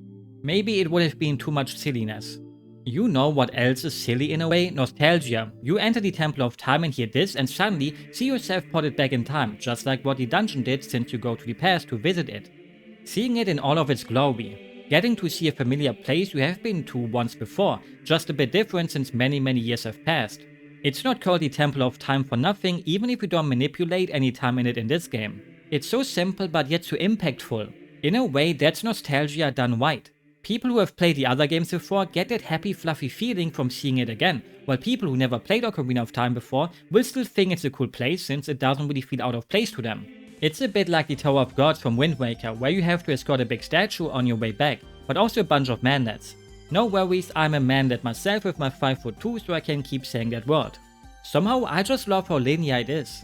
Maybe it would have been too much silliness. You know what else is silly in a way? Nostalgia. You enter the Temple of Time and hear this and suddenly see yourself ported back in time, just like what the dungeon did since you go to the past to visit it. Seeing it in all of its glory. Getting to see a familiar place you have been to once before, just a bit different since many years have passed. It's not called the Temple of Time for nothing, even if you don't manipulate any time in it in this game. It's so simple but yet so impactful. In a way, that's nostalgia done right. People who have played the other games before get that happy fluffy feeling from seeing it again, while people who never played Ocarina of Time before will still think it's a cool place since it doesn't really feel out of place to them. It's a bit like the Tower of Gods from Wind Waker, where you have to escort a big statue on your way back, but also a bunch of manlets. No worries, I'm a manlet myself with my 5'2", so I can keep saying that word. Somehow I just love how linear it is.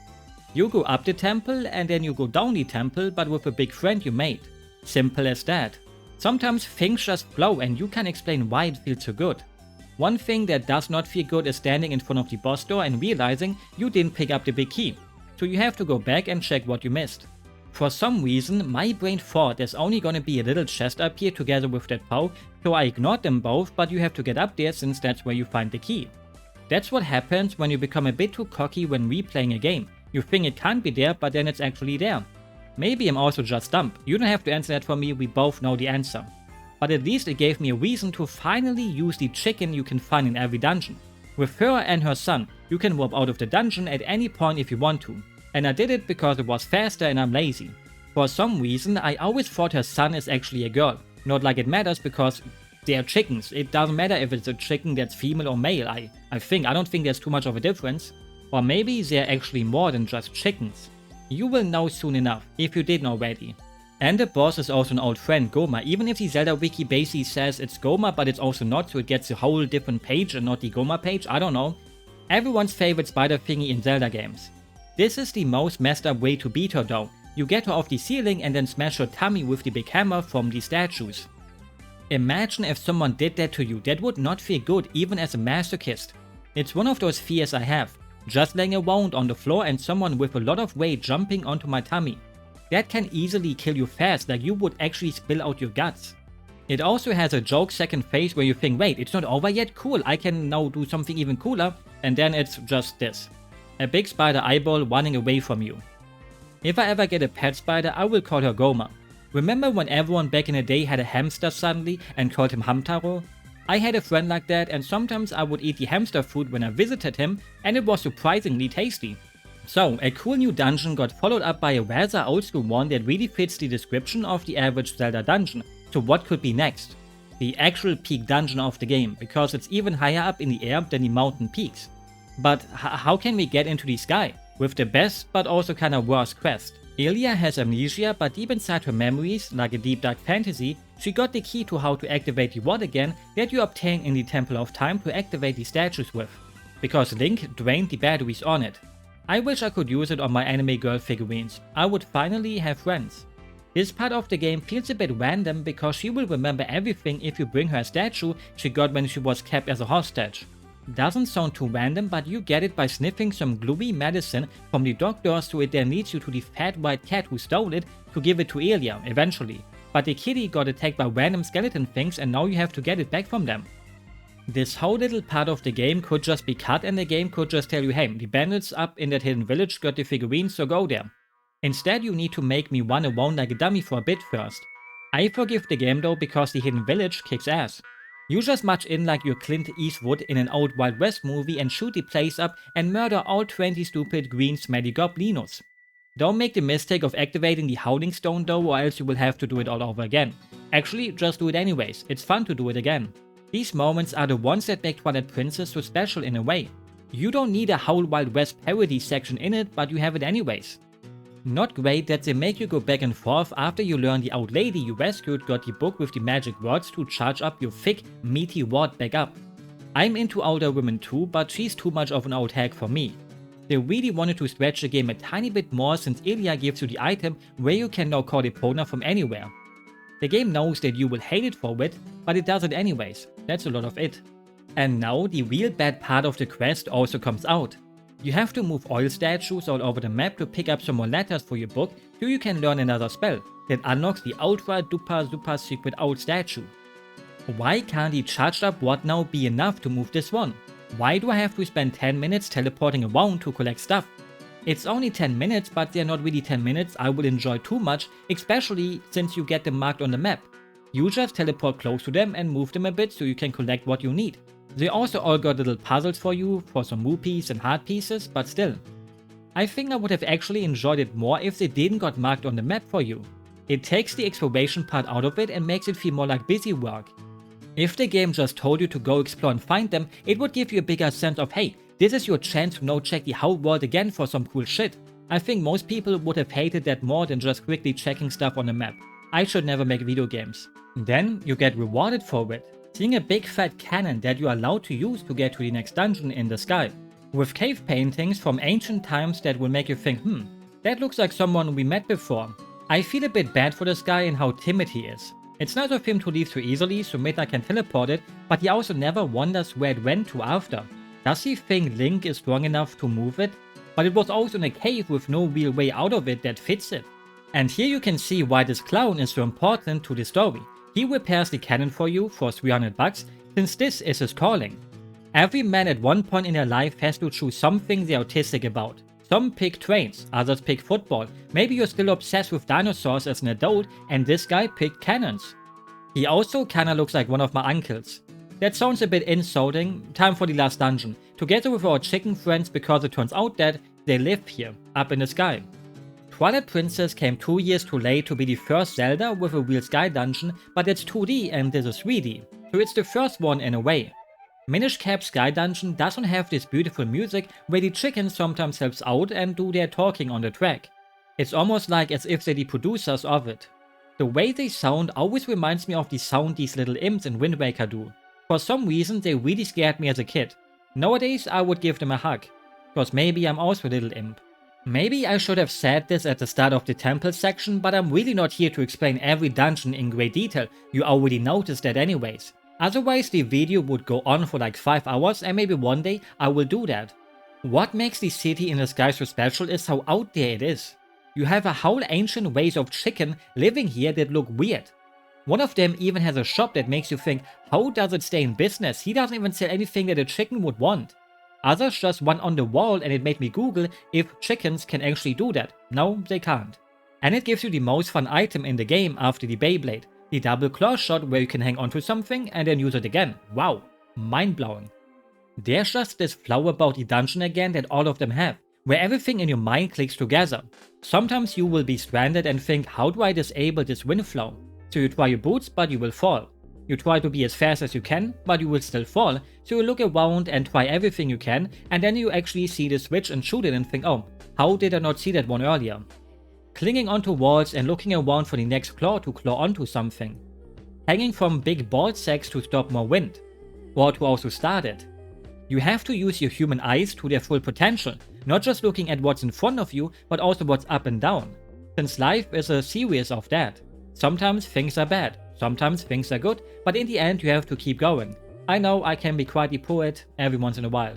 You go up the temple and then you go down the temple, but with a big friend you made. Simple as that. Sometimes things just flow and you can explain why it feels so good. One thing that does not feel good is standing in front of the boss door and realizing you didn't pick up the big key. So you have to go back and check what you missed. For some reason, my brain thought there's only gonna be a little chest up here together with that POW, so I ignored them both, but you have to get up there since that's where you find the key. That's what happens when you become a bit too cocky when replaying a game. You think it can't be there, but then it's actually there. Maybe I'm also just dumb. You don't have to answer that for me, we both know the answer. But at least it gave me a reason to finally use the chicken you can find in every dungeon. With her and her son, you can warp out of the dungeon at any point if you want to. And I did it because it was faster and I'm lazy. For some reason, I always thought her son is actually a girl. Not like it matters because they are chickens. It doesn't matter if it's a chicken that's female or male, I don't think there's too much of a difference. Or maybe they're actually more than just chickens. You will know soon enough, if you didn't already. And the boss is also an old friend, Goma, even if the Zelda wiki basically says it's Goma but it's also not, so it gets a whole different page and not the Goma page, I don't know. Everyone's favorite spider thingy in Zelda games. This is the most messed up way to beat her though. You get her off the ceiling and then smash her tummy with the big hammer from the statues. Imagine if someone did that to you, that would not feel good even as a masochist. It's one of those fears I have. Just laying a wound on the floor and someone with a lot of weight jumping onto my tummy. That can easily kill you fast, like you would actually spill out your guts. It also has a joke second phase where you think, wait, it's not over yet? Cool, I can now do something even cooler. And then it's just this. A big spider eyeball running away from you. If I ever get a pet spider, I will call her Goma. Remember when everyone back in the day had a hamster suddenly and called him Hamtaro? I had a friend like that and sometimes I would eat the hamster food when I visited him and it was surprisingly tasty. So, a cool new dungeon got followed up by a rather old school one that really fits the description of the average Zelda dungeon. So what could be next? The actual peak dungeon of the game, because it's even higher up in the air than the mountain peaks. But how can we get into the sky? With the best but also kinda worst quest. Ilia has amnesia, but deep inside her memories, like a deep dark fantasy, she got the key to how to activate the wand again that you obtain in the Temple of Time to activate the statues with. Because Link drained the batteries on it. I wish I could use it on my anime girl figurines. I would finally have friends. This part of the game feels a bit random because she will remember everything if you bring her a statue she got when she was kept as a hostage. Doesn't sound too random, but you get it by sniffing some gluey medicine from the doctor, so it then leads you to the fat white cat who stole it to give it to Elia eventually. But the kitty got attacked by random skeleton things and now you have to get it back from them. This whole little part of the game could just be cut and the game could just tell you, hey, the bandits up in that hidden village got the figurines, so go there. Instead, you need to make me run around like a dummy for a bit first. I forgive the game though because the hidden village kicks ass. You just march in like you're Clint Eastwood in an old Wild West movie and shoot the place up and murder all 20 stupid green smelly goblinos. Don't make the mistake of activating the Howling Stone though, or else you will have to do it all over again. Actually, just do it anyways, it's fun to do it again. These moments are the ones that make Twilight Princess so special in a way. You don't need a whole Wild West parody section in it, but you have it anyways. Not great that they make you go back and forth after you learn the old lady you rescued got the book with the magic words to charge up your thick, meaty ward back up. I'm into older women too, but she's too much of an old hag for me. They really wanted to stretch the game a tiny bit more since Elia gives you the item where you can now call Epona from anywhere. The game knows that you will hate it for it, but it does it anyways. That's a lot of it. And now the real bad part of the quest also comes out. You have to move oil statues all over the map to pick up some more letters for your book so you can learn another spell that unlocks the ultra duper super secret old statue. Why can't the charged up ward now be enough to move this one? Why do I have to spend 10 minutes teleporting around to collect stuff? It's only 10 minutes, but they're not really 10 minutes I will enjoy too much, especially since you get them marked on the map. You just teleport close to them and move them a bit so you can collect what you need. They also all got little puzzles for you, for some rupees and heart pieces, but still. I think I would have actually enjoyed it more if they didn't got marked on the map for you. It takes the exploration part out of it and makes it feel more like busy work. If the game just told you to go explore and find them, it would give you a bigger sense of, hey, this is your chance to now check the whole world again for some cool shit. I think most people would have hated that more than just quickly checking stuff on the map. I should never make video games. Then you get rewarded for it. Seeing a big fat cannon that you are allowed to use to get to the next dungeon in the sky. With cave paintings from ancient times that will make you think, that looks like someone we met before. I feel a bit bad for this guy and how timid he is. It's nice of him to leave so easily so Midna can teleport it, but he also never wonders where it went to after. Does he think Link is strong enough to move it? But it was also in a cave with no real way out of it that fits it. And here you can see why this clown is so important to the story. He repairs the cannon for you for 300 bucks, since this is his calling. Every man at one point in their life has to choose something they're autistic about. Some pick trains, others pick football. Maybe you're still obsessed with dinosaurs as an adult and this guy picked cannons. He also kinda looks like one of my uncles. That sounds a bit insulting. Time for the last dungeon. Together with our chicken friends because it turns out that they live here, up in the sky. Twilight Princess came 2 years too late to be the first Zelda with a real sky dungeon, but it's 2D and this is 3D, so it's the first one in a way. Minish Cap's Sky Dungeon doesn't have this beautiful music where the chicken sometimes helps out and do their talking on the track. It's almost like as if they're the producers of it. The way they sound always reminds me of the sound these little imps in Wind Waker do. For some reason they really scared me as a kid. Nowadays I would give them a hug, cause maybe I'm also a little imp. Maybe I should have said this at the start of the temple section, but I'm really not here to explain every dungeon in great detail, you already noticed that anyways. Otherwise the video would go on for like 5 hours and maybe one day I will do that. What makes the city in the sky so special is how out there it is. You have a whole ancient race of chicken living here that look weird. One of them even has a shop that makes you think, how does it stay in business? He doesn't even sell anything that a chicken would want. Others just one on the wall and it made me Google if chickens can actually do that. No, they can't. And it gives you the most fun item in the game after the Beyblade. The double claw shot where you can hang onto something and then use it again. Wow, mind blowing. There's just this flow about the dungeon again that all of them have, where everything in your mind clicks together. Sometimes you will be stranded and think, how do I disable this wind flow? So you try your boots but you will fall. You try to be as fast as you can, but you will still fall, so you look around and try everything you can, and then you actually see the switch and shoot it and think, oh, how did I not see that one earlier? Clinging onto walls and looking around for the next claw to claw onto something. Hanging from big ball sacks to stop more wind, or to also start it. You have to use your human eyes to their full potential, not just looking at what's in front of you, but also what's up and down. Since life is a series of that. Sometimes things are bad, sometimes things are good, but in the end you have to keep going. I know I can be quite a poet every once in a while.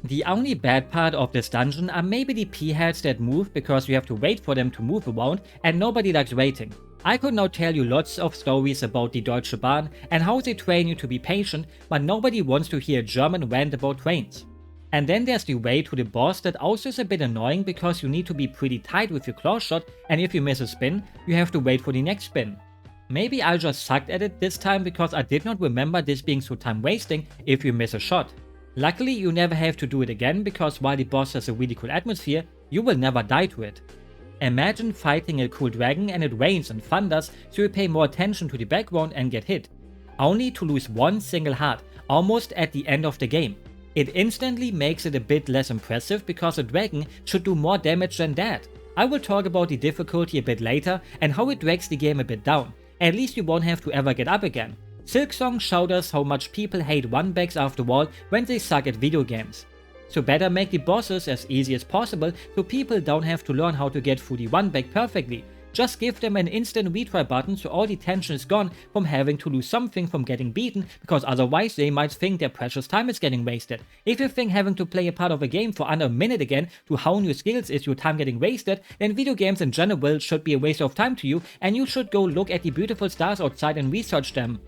The only bad part of this dungeon are maybe the p-heads that move because you have to wait for them to move around and nobody likes waiting. I could now tell you lots of stories about the Deutsche Bahn and how they train you to be patient, but nobody wants to hear a German rant about trains. And then there's the way to the boss that also is a bit annoying because you need to be pretty tight with your claw shot, and if you miss a spin, you have to wait for the next spin. Maybe I just sucked at it this time because I did not remember this being so time wasting if you miss a shot. Luckily, you never have to do it again because while the boss has a really cool atmosphere, you will never die to it. Imagine fighting a cool dragon and it rains and thunders, so you pay more attention to the background and get hit. Only to lose one single heart, almost at the end of the game. It instantly makes it a bit less impressive because a dragon should do more damage than that. I will talk about the difficulty a bit later and how it drags the game a bit down. At least you won't have to ever get up again. Silksong showed us how much people hate one-backs after all when they suck at video games. So better make the bosses as easy as possible so people don't have to learn how to get through the one-back perfectly. Just give them an instant retry button so all the tension is gone from having to lose something from getting beaten, because otherwise they might think their precious time is getting wasted. If you think having to play a part of a game for under a minute again to hone your skills is your time getting wasted, then video games in general should be a waste of time to you, and you should go look at the beautiful stars outside and research them.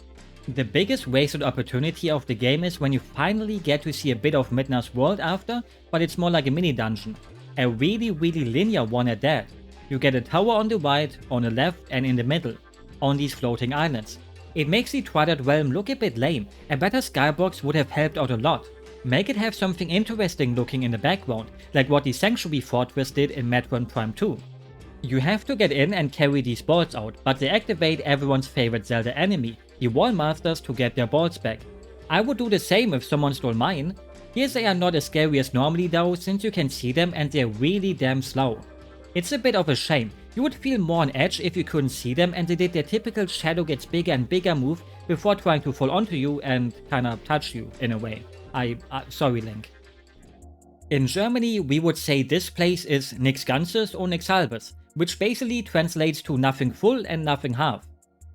The biggest wasted opportunity of the game is when you finally get to see a bit of Midna's world after, but it's more like a mini dungeon. A really linear one at that. You get a tower on the right, on the left and in the middle, on these floating islands. It makes the Twilight realm look a bit lame, a better skybox would have helped out a lot. Make it have something interesting looking in the background, like what the Sanctuary Fortress did in Metroid Prime 2. You have to get in and carry these balls out, but they activate everyone's favorite Zelda enemy, the Wall Masters, to get their balls back. I would do the same if someone stole mine. Here they are not as scary as normally though, since you can see them and they're really damn slow. It's a bit of a shame. You would feel more on edge if you couldn't see them and they did their typical shadow gets bigger and bigger move before trying to fall onto you and kinda touch you in a way. Sorry Link. In Germany we would say this place is nix Ganzes und nix Halbes, which basically translates to nothing full and nothing half.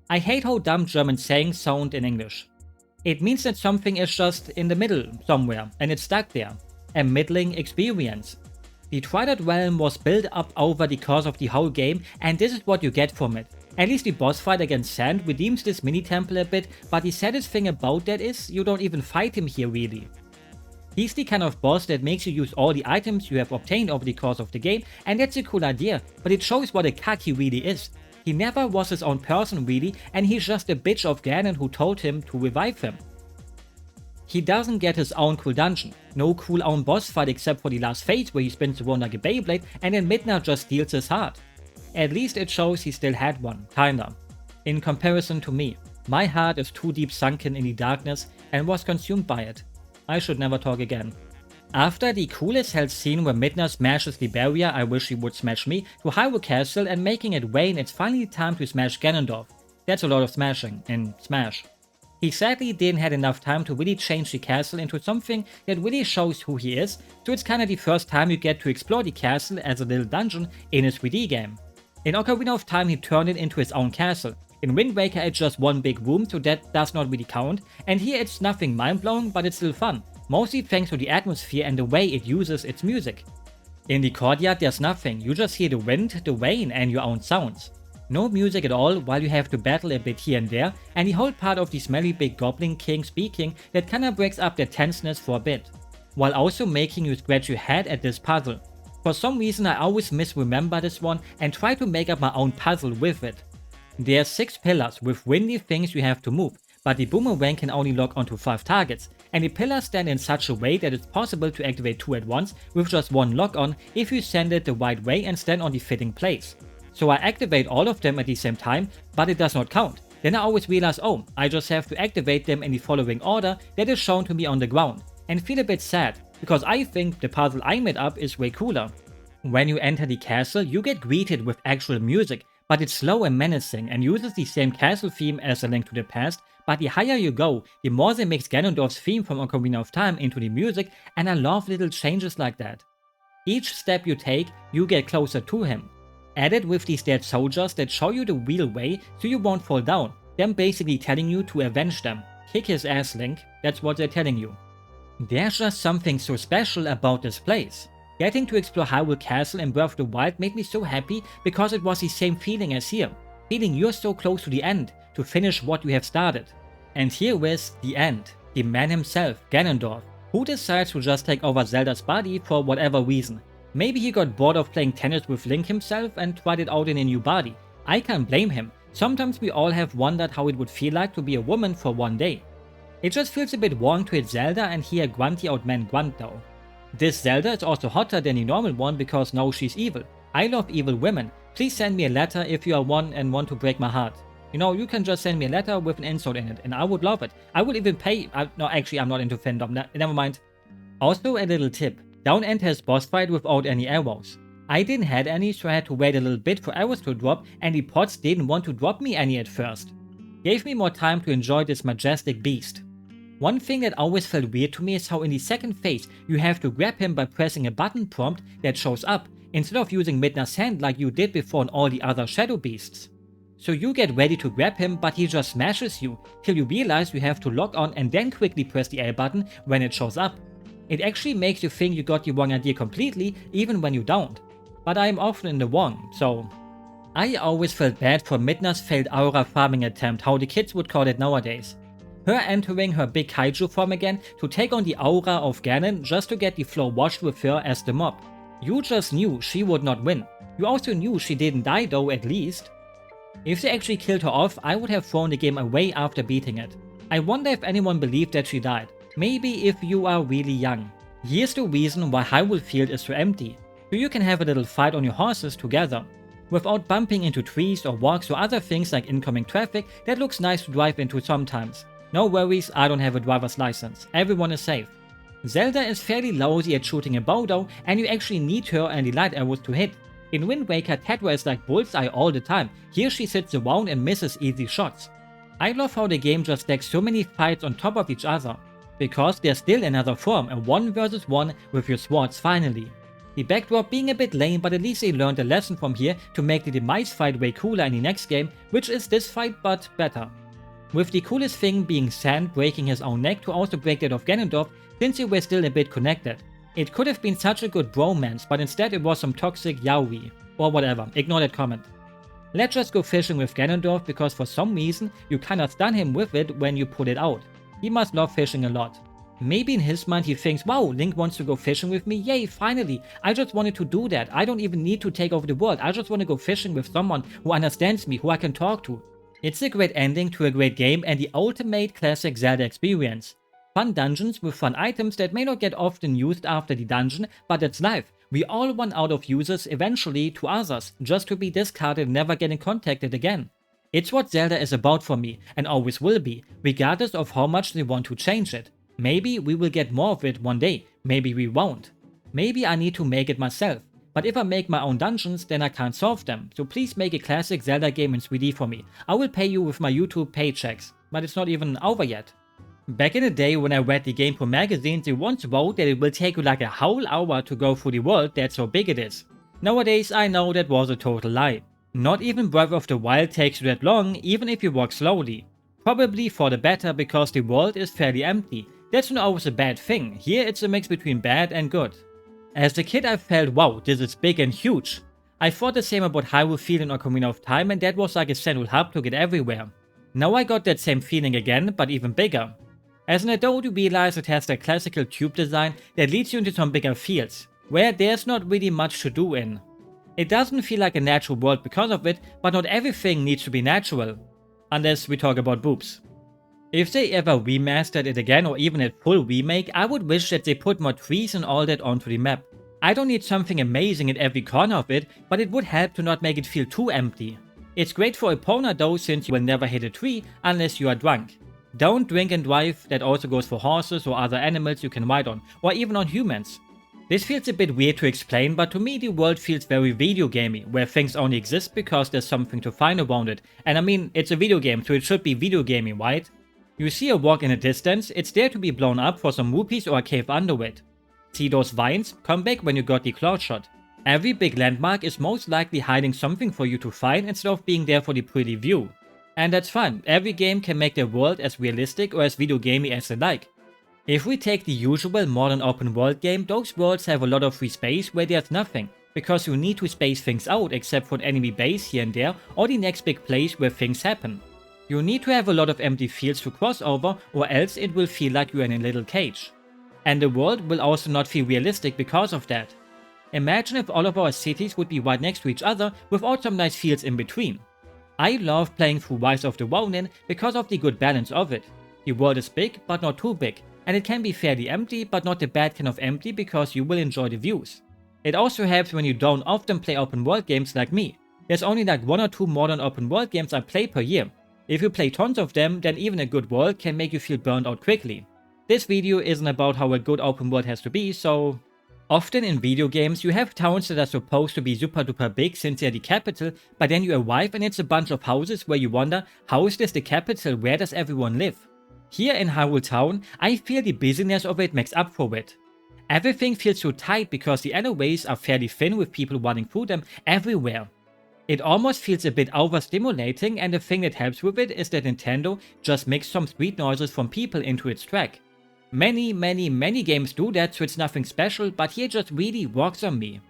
I hate how dumb German sayings sound in English. It means that something is just in the middle somewhere and it's stuck there. A middling experience. The Twilight realm was built up over the course of the whole game, and this is what you get from it. At least the boss fight against Sand redeems this mini temple a bit, but the saddest thing about that is you don't even fight him here really. He's the kind of boss that makes you use all the items you have obtained over the course of the game, and that's a cool idea, but it shows what a cuck he really is. He never was his own person really, and he's just a bitch of Ganon who told him to revive him. He doesn't get his own cool dungeon, no cool own boss fight except for the last phase where he spins around like a Beyblade and then Midna just steals his heart. At least it shows he still had one, kinda. In comparison to me, my heart is too deep sunken in the darkness and was consumed by it. I should never talk again. After the cool as hell scene where Midna smashes the barrier I wish he would smash me to Hyrule Castle and making it rain, it's finally time to smash Ganondorf. That's a lot of smashing in Smash. He sadly didn't have enough time to really change the castle into something that really shows who he is, so it's kinda the first time you get to explore the castle as a little dungeon in a 3D game. In Ocarina of Time he turned it into his own castle. In Wind Waker it's just one big room, so that does not really count, and here it's nothing mind-blowing, but it's still fun, mostly thanks to the atmosphere and the way it uses its music. In the courtyard there's nothing, you just hear the wind, the rain and your own sounds. No music at all while you have to battle a bit here and there, and the whole part of the smelly big goblin king speaking that kinda breaks up the tenseness for a bit, while also making you scratch your head at this puzzle. For some reason I always misremember this one and try to make up my own puzzle with it. There are 6 pillars with windy things you have to move, but the boomerang can only lock onto 5 targets, and the pillars stand in such a way that it's possible to activate 2 at once with just one lock on if you send it the right way and stand on the fitting place. So I activate all of them at the same time, but it does not count. Then I always realize, oh, I just have to activate them in the following order that is shown to me on the ground, and feel a bit sad, because I think the puzzle I made up is way cooler. When you enter the castle, you get greeted with actual music, but it's slow and menacing and uses the same castle theme as A Link to the Past, but the higher you go, the more they mix Ganondorf's theme from Ocarina of Time into the music, and I love little changes like that. Each step you take, you get closer to him. Added with these dead soldiers that show you the real way so you won't fall down, them basically telling you to avenge them. Kick his ass, Link, that's what they're telling you. There's just something so special about this place. Getting to explore Hyrule Castle in Breath of the Wild made me so happy because it was the same feeling as here. Feeling you're so close to the end, to finish what you have started. And here is the end. The man himself, Ganondorf, who decides to just take over Zelda's body for whatever reason. Maybe he got bored of playing tennis with Link himself and tried it out in a new body. I can't blame him. Sometimes we all have wondered how it would feel like to be a woman for one day. It just feels a bit wrong to hit Zelda and hear Grunty outman Grunt though. This Zelda is also hotter than the normal one because now she's evil. I love evil women. Please send me a letter if you are one and want to break my heart. You know, you can just send me a letter with an insult in it and I would love it. I would even pay. No, actually I'm not into fandom, never mind. Also a little tip. Don't enter his boss fight without any arrows. I didn't have any, so I had to wait a little bit for arrows to drop, and the pots didn't want to drop me any at first. Gave me more time to enjoy this majestic beast. One thing that always felt weird to me is how in the second phase you have to grab him by pressing a button prompt that shows up, instead of using Midna's hand like you did before on all the other Shadow Beasts. So you get ready to grab him, but he just smashes you, till you realize you have to lock on and then quickly press the L button when it shows up. It actually makes you think you got the wrong idea completely, even when you don't. But I am often in the wrong, so... I always felt bad for Midna's failed aura farming attempt, how the kids would call it nowadays. Her entering her big kaiju form again to take on the aura of Ganon just to get the floor washed with her as the mob. You just knew she would not win. You also knew she didn't die though, at least. If they actually killed her off, I would have thrown the game away after beating it. I wonder if anyone believed that she died. Maybe if you are really young. Here's the reason why Hyrule Field is so empty. So you can have a little fight on your horses together, without bumping into trees or walks or other things like incoming traffic that looks nice to drive into sometimes. No worries, I don't have a driver's license. Everyone is safe. Zelda is fairly lousy at shooting a bow though, and you actually need her and the light arrows to hit. In Wind Waker, Tetra is like bullseye all the time. Here she sits around and misses easy shots. I love how the game just stacks so many fights on top of each other. Because there's still another form, a 1 vs 1 with your swords finally. The backdrop being a bit lame, but at least they learned a lesson from here to make the demise fight way cooler in the next game, which is this fight but better. With the coolest thing being Sand breaking his own neck to also break that of Ganondorf, since they were still a bit connected. It could have been such a good bromance, but instead it was some toxic yaoi. Or whatever, ignore that comment. Let's just go fishing with Ganondorf because for some reason you kinda stun him with it when you pull it out. He must love fishing a lot. Maybe in his mind he thinks, wow, Link wants to go fishing with me, yay, finally, I just wanted to do that, I don't even need to take over the world, I just want to go fishing with someone who understands me, who I can talk to. It's a great ending to a great game and the ultimate classic Zelda experience. Fun dungeons with fun items that may not get often used after the dungeon, but it's life. We all run out of users eventually to others, just to be discarded and never getting contacted again. It's what Zelda is about for me, and always will be, regardless of how much they want to change it. Maybe we will get more of it one day, maybe we won't. Maybe I need to make it myself, but if I make my own dungeons then I can't solve them, so please make a classic Zelda game in 3D for me. I will pay you with my YouTube paychecks, but it's not even over yet. Back in the day when I read the GamePro magazine, they once wrote that it will take you like a whole hour to go through the world, that's how big it is. Nowadays I know that was a total lie. Not even Breath of the Wild takes you that long, even if you walk slowly. Probably for the better because the world is fairly empty. That's not always a bad thing, here it's a mix between bad and good. As a kid I felt, wow, this is big and huge. I thought the same about Hyrule Field in Ocarina of Time and that was like a central hub to get everywhere. Now I got that same feeling again, but even bigger. As an adult you realize it has that classical tube design that leads you into some bigger fields, where there's not really much to do in. It doesn't feel like a natural world because of it, but not everything needs to be natural. Unless we talk about boobs. If they ever remastered it again or even a full remake, I would wish that they put more trees and all that onto the map. I don't need something amazing in every corner of it, but it would help to not make it feel too empty. It's great for Epona though, since you will never hit a tree unless you are drunk. Don't drink and drive, that also goes for horses or other animals you can ride on, or even on humans. This feels a bit weird to explain, but to me the world feels very video gamey, where things only exist because there's something to find around it. And I mean, it's a video game, so it should be video gamey, right? You see a rock in the distance, it's there to be blown up for some rupees or a cave under it. See those vines? Come back when you got the claw shot. Every big landmark is most likely hiding something for you to find instead of being there for the pretty view. And that's fine, every game can make their world as realistic or as video gamey as they like. If we take the usual modern open world game, those worlds have a lot of free space where there's nothing, because you need to space things out except for an enemy base here and there or the next big place where things happen. You need to have a lot of empty fields to cross over, or else it will feel like you're in a little cage. And the world will also not feel realistic because of that. Imagine if all of our cities would be right next to each other without some nice fields in between. I love playing through Rise of the Ronin because of the good balance of it. The world is big, but not too big, and it can be fairly empty, but not the bad kind of empty because you will enjoy the views. It also helps when you don't often play open world games like me. There's only like 1 or 2 modern open world games I play per year. If you play tons of them, then even a good world can make you feel burned out quickly. This video isn't about how a good open world has to be, so... Often in video games, you have towns that are supposed to be super duper big since they're the capital, but then you arrive and it's a bunch of houses where you wonder, how is this the capital, where does everyone live? Here in Hyrule Town, I feel the busyness of it makes up for it. Everything feels so tight because the alleyways are fairly thin with people running through them everywhere. It almost feels a bit overstimulating, and the thing that helps with it is that Nintendo just mixed some street noises from people into its track. Many games do that, so it's nothing special, but here it just really works on me.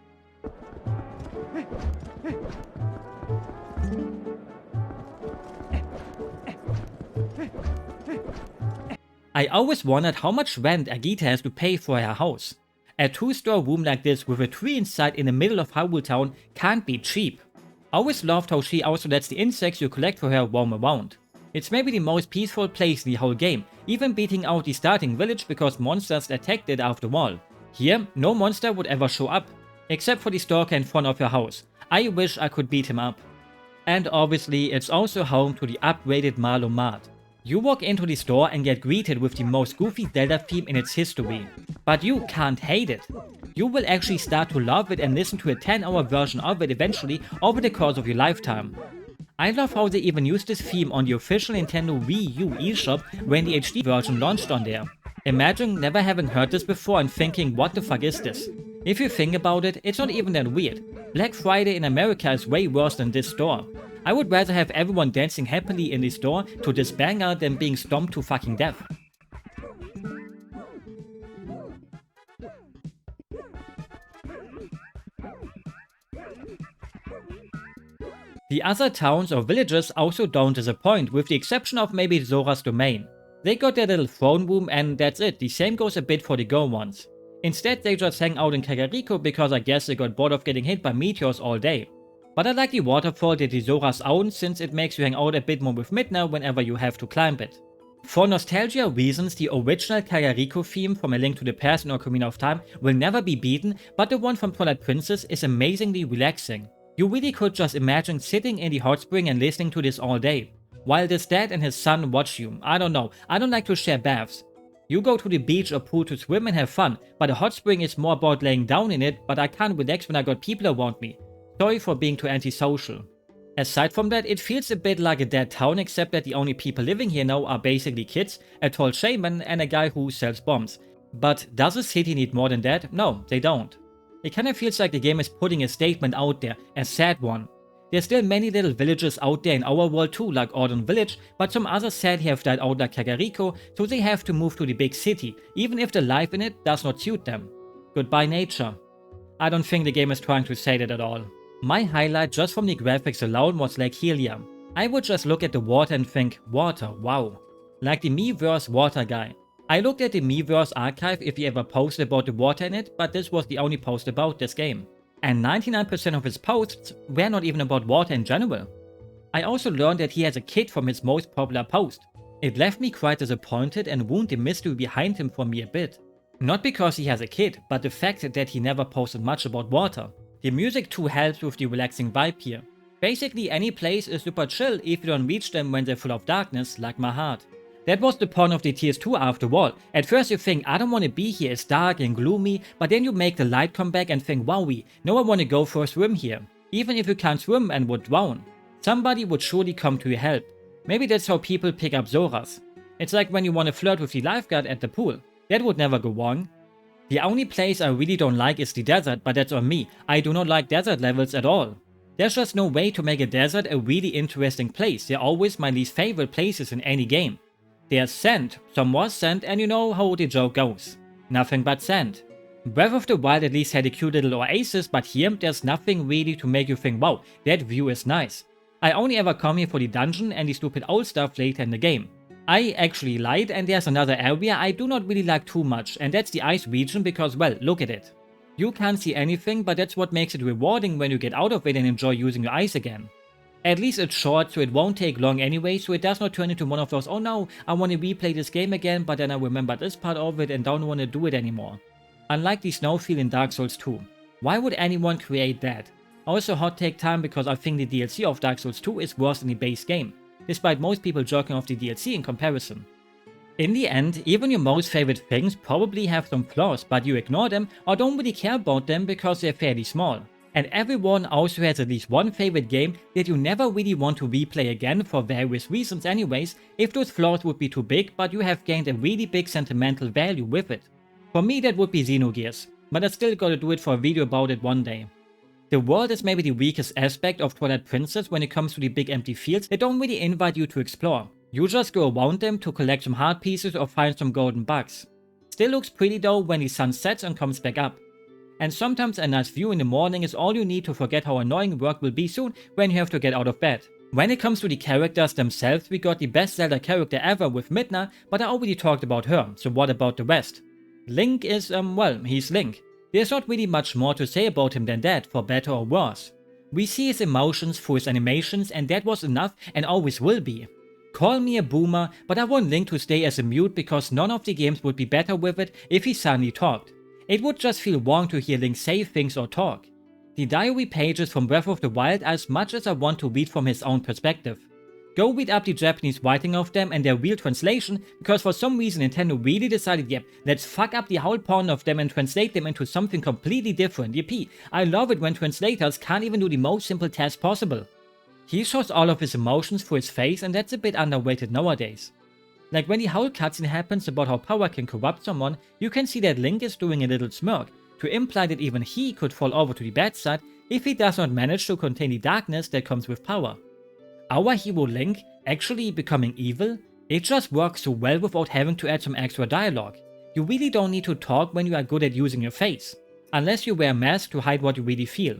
I always wondered how much rent Agita has to pay for her house. A 2-store room like this with a tree inside in the middle of Hyrule Town can't be cheap. Always loved how she also lets the insects you collect for her roam around. It's maybe the most peaceful place in the whole game, even beating out the starting village because monsters attacked it after all. Here, no monster would ever show up, except for the stalker in front of her house. I wish I could beat him up. And obviously, it's also home to the upgraded Marlow Mart. You walk into the store and get greeted with the most goofy Zelda theme in its history. But you can't hate it. You will actually start to love it and listen to a 10-hour version of it eventually over the course of your lifetime. I love how they even used this theme on the official Nintendo Wii U eShop when the HD version launched on there. Imagine never having heard this before and thinking, what the fuck is this? If you think about it, it's not even that weird. Black Friday in America is way worse than this store. I would rather have everyone dancing happily in the store to this banger than being stomped to fucking death. The other towns or villages also don't disappoint, with the exception of maybe Zora's Domain. They got their little throne room and that's it, the same goes a bit for the Go ones. Instead they just hang out in Kakariko because I guess they got bored of getting hit by meteors all day. But I like the waterfall that the Zoras own since it makes you hang out a bit more with Midna whenever you have to climb it. For nostalgia reasons, the original Kakariko theme from A Link to the Past and Ocarina of Time will never be beaten, but the one from Twilight Princess is amazingly relaxing. You really could just imagine sitting in the hot spring and listening to this all day, while his dad and his son watch you. I don't know, I don't like to share baths. You go to the beach or pool to swim and have fun, but a hot spring is more about laying down in it, but I can't relax when I got people around me. Sorry for being too antisocial. Aside from that, it feels a bit like a dead town, except that the only people living here now are basically kids, a tall shaman and a guy who sells bombs. But does a city need more than that? No, they don't. It kinda feels like the game is putting a statement out there, a sad one. There's still many little villages out there in our world too, like Ordon Village, but some others sadly have died out like Kakariko, so they have to move to the big city, even if the life in it does not suit them. Goodbye nature. I don't think the game is trying to say that at all. My highlight just from the graphics alone was Lake Hylia. I would just look at the water and think, water, wow. Like the Miiverse water guy. I looked at the Miiverse archive if he ever posted about the water in it, but this was the only post about this game. And 99% of his posts were not even about water in general. I also learned that he has a kid from his most popular post. It left me quite disappointed and ruined the mystery behind him for me a bit. Not because he has a kid, but the fact that he never posted much about water. The music too helps with the relaxing vibe here. Basically any place is super chill if you don't reach them when they're full of darkness, like my heart. That was the point of the Tears 2 after all. At first you think, I don't want to be here, it's dark and gloomy, but then you make the light come back and think, wowie, now I want to go for a swim here. Even if you can't swim and would drown. Somebody would surely come to your help. Maybe that's how people pick up Zoras. It's like when you want to flirt with the lifeguard at the pool. That would never go wrong. The only place I really don't like is the desert, but that's on me. I do not like desert levels at all. There's just no way to make a desert a really interesting place. They're always my least favorite places in any game. There's sand, some more sand, and you know how the joke goes. Nothing but sand. Breath of the Wild at least had a cute little oasis, but here there's nothing really to make you think, wow, that view is nice. I only ever come here for the dungeon and the stupid old stuff later in the game. I actually lied, and there's another area I do not really like too much, and that's the ice region because, well, look at it. You can't see anything, but that's what makes it rewarding when you get out of it and enjoy using your eyes again. At least it's short, so it won't take long anyway, so it does not turn into one of those, oh no, I want to replay this game again, but then I remember this part of it and don't want to do it anymore. Unlike the snowfield in Dark Souls 2. Why would anyone create that? Also hot take time because I think the DLC of Dark Souls 2 is worse than the base game, despite most people jerking off the DLC in comparison. In the end, even your most favorite things probably have some flaws, but you ignore them or don't really care about them because they're fairly small. And everyone also has at least one favorite game that you never really want to replay again for various reasons anyways, if those flaws would be too big but you have gained a really big sentimental value with it. For me that would be Xenogears, but I still gotta do it for a video about it one day. The world is maybe the weakest aspect of Twilight Princess when it comes to the big empty fields that don't really invite you to explore. You just go around them to collect some heart pieces or find some golden bugs. Still looks pretty though when the sun sets and comes back up. And sometimes a nice view in the morning is all you need to forget how annoying work will be soon when you have to get out of bed. When it comes to the characters themselves, we got the best Zelda character ever with Midna, but I already talked about her, so what about the rest? Link is, well, he's Link. There's not really much more to say about him than that, for better or worse. We see his emotions through his animations and that was enough and always will be. Call me a boomer, but I want Link to stay as a mute because none of the games would be better with it if he suddenly talked. It would just feel wrong to hear Link say things or talk. The diary pages from Breath of the Wild are as much as I want to read from his own perspective. Go read up the Japanese writing of them and their real translation, because for some reason Nintendo really decided, yep, let's fuck up the whole point of them and translate them into something completely different. Yippee, I love it when translators can't even do the most simple task possible. He shows all of his emotions through his face and that's a bit underrated nowadays. Like when the whole cutscene happens about how power can corrupt someone, you can see that Link is doing a little smirk, to imply that even he could fall over to the bad side if he does not manage to contain the darkness that comes with power. Our hero Link actually becoming evil? It just works so well without having to add some extra dialogue. You really don't need to talk when you are good at using your face, unless you wear a mask to hide what you really feel.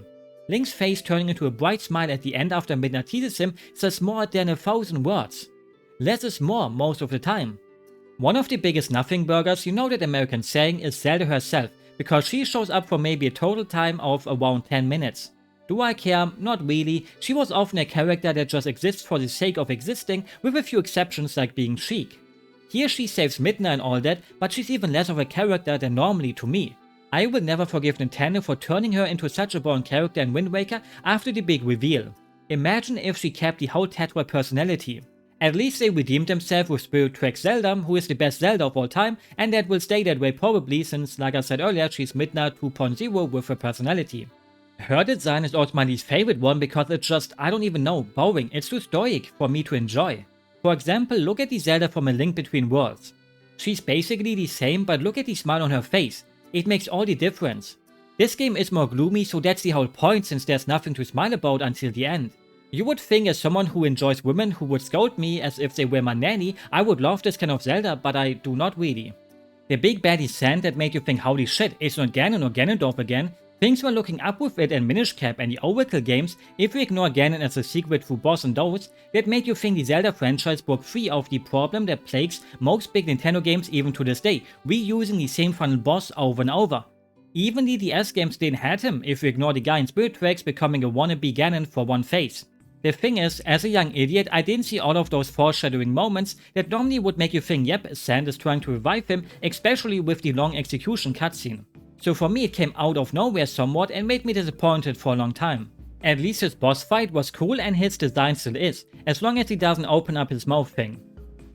Link's face turning into a bright smile at the end after Midna teases him says more than 1,000 words. Less is more most of the time. One of the biggest nothing burgers, you know that American saying, is Zelda herself, because she shows up for maybe a total time of around 10 minutes. Do I care? Not really. She was often a character that just exists for the sake of existing, with a few exceptions like being chic. Here she saves Midna and all that, but she's even less of a character than normally to me. I will never forgive Nintendo for turning her into such a boring character in Wind Waker after the big reveal. Imagine if she kept the whole Tetra personality. At least they redeemed themselves with Spirit Tracks Zelda, who is the best Zelda of all time, and that will stay that way probably since, like I said earlier, she's Midna 2.0 with her personality. Her design is also my least favorite one because it's just, I don't even know, boring. It's too stoic for me to enjoy. For example, look at the Zelda from A Link Between Worlds. She's basically the same, but look at the smile on her face. It makes all the difference. This game is more gloomy, so that's the whole point since there's nothing to smile about until the end. You would think as someone who enjoys women who would scold me as if they were my nanny, I would love this kind of Zelda, but I do not really. The big baddie Sand that made you think holy shit, it's not Ganon or Ganondorf again. Things were looking up with it and Minish Cap and the Oracle games, if we ignore Ganon as a secret through boss and those, that made you think the Zelda franchise broke free of the problem that plagues most big Nintendo games even to this day, reusing the same final boss over and over. Even the DS games didn't have him, if we ignore the guy in Spirit Tracks becoming a wannabe Ganon for one phase. The thing is, as a young idiot, I didn't see all of those foreshadowing moments that normally would make you think yep, Sand is trying to revive him, especially with the long execution cutscene. So for me it came out of nowhere somewhat and made me disappointed for a long time. At least his boss fight was cool and his design still is, as long as he doesn't open up his mouth thing.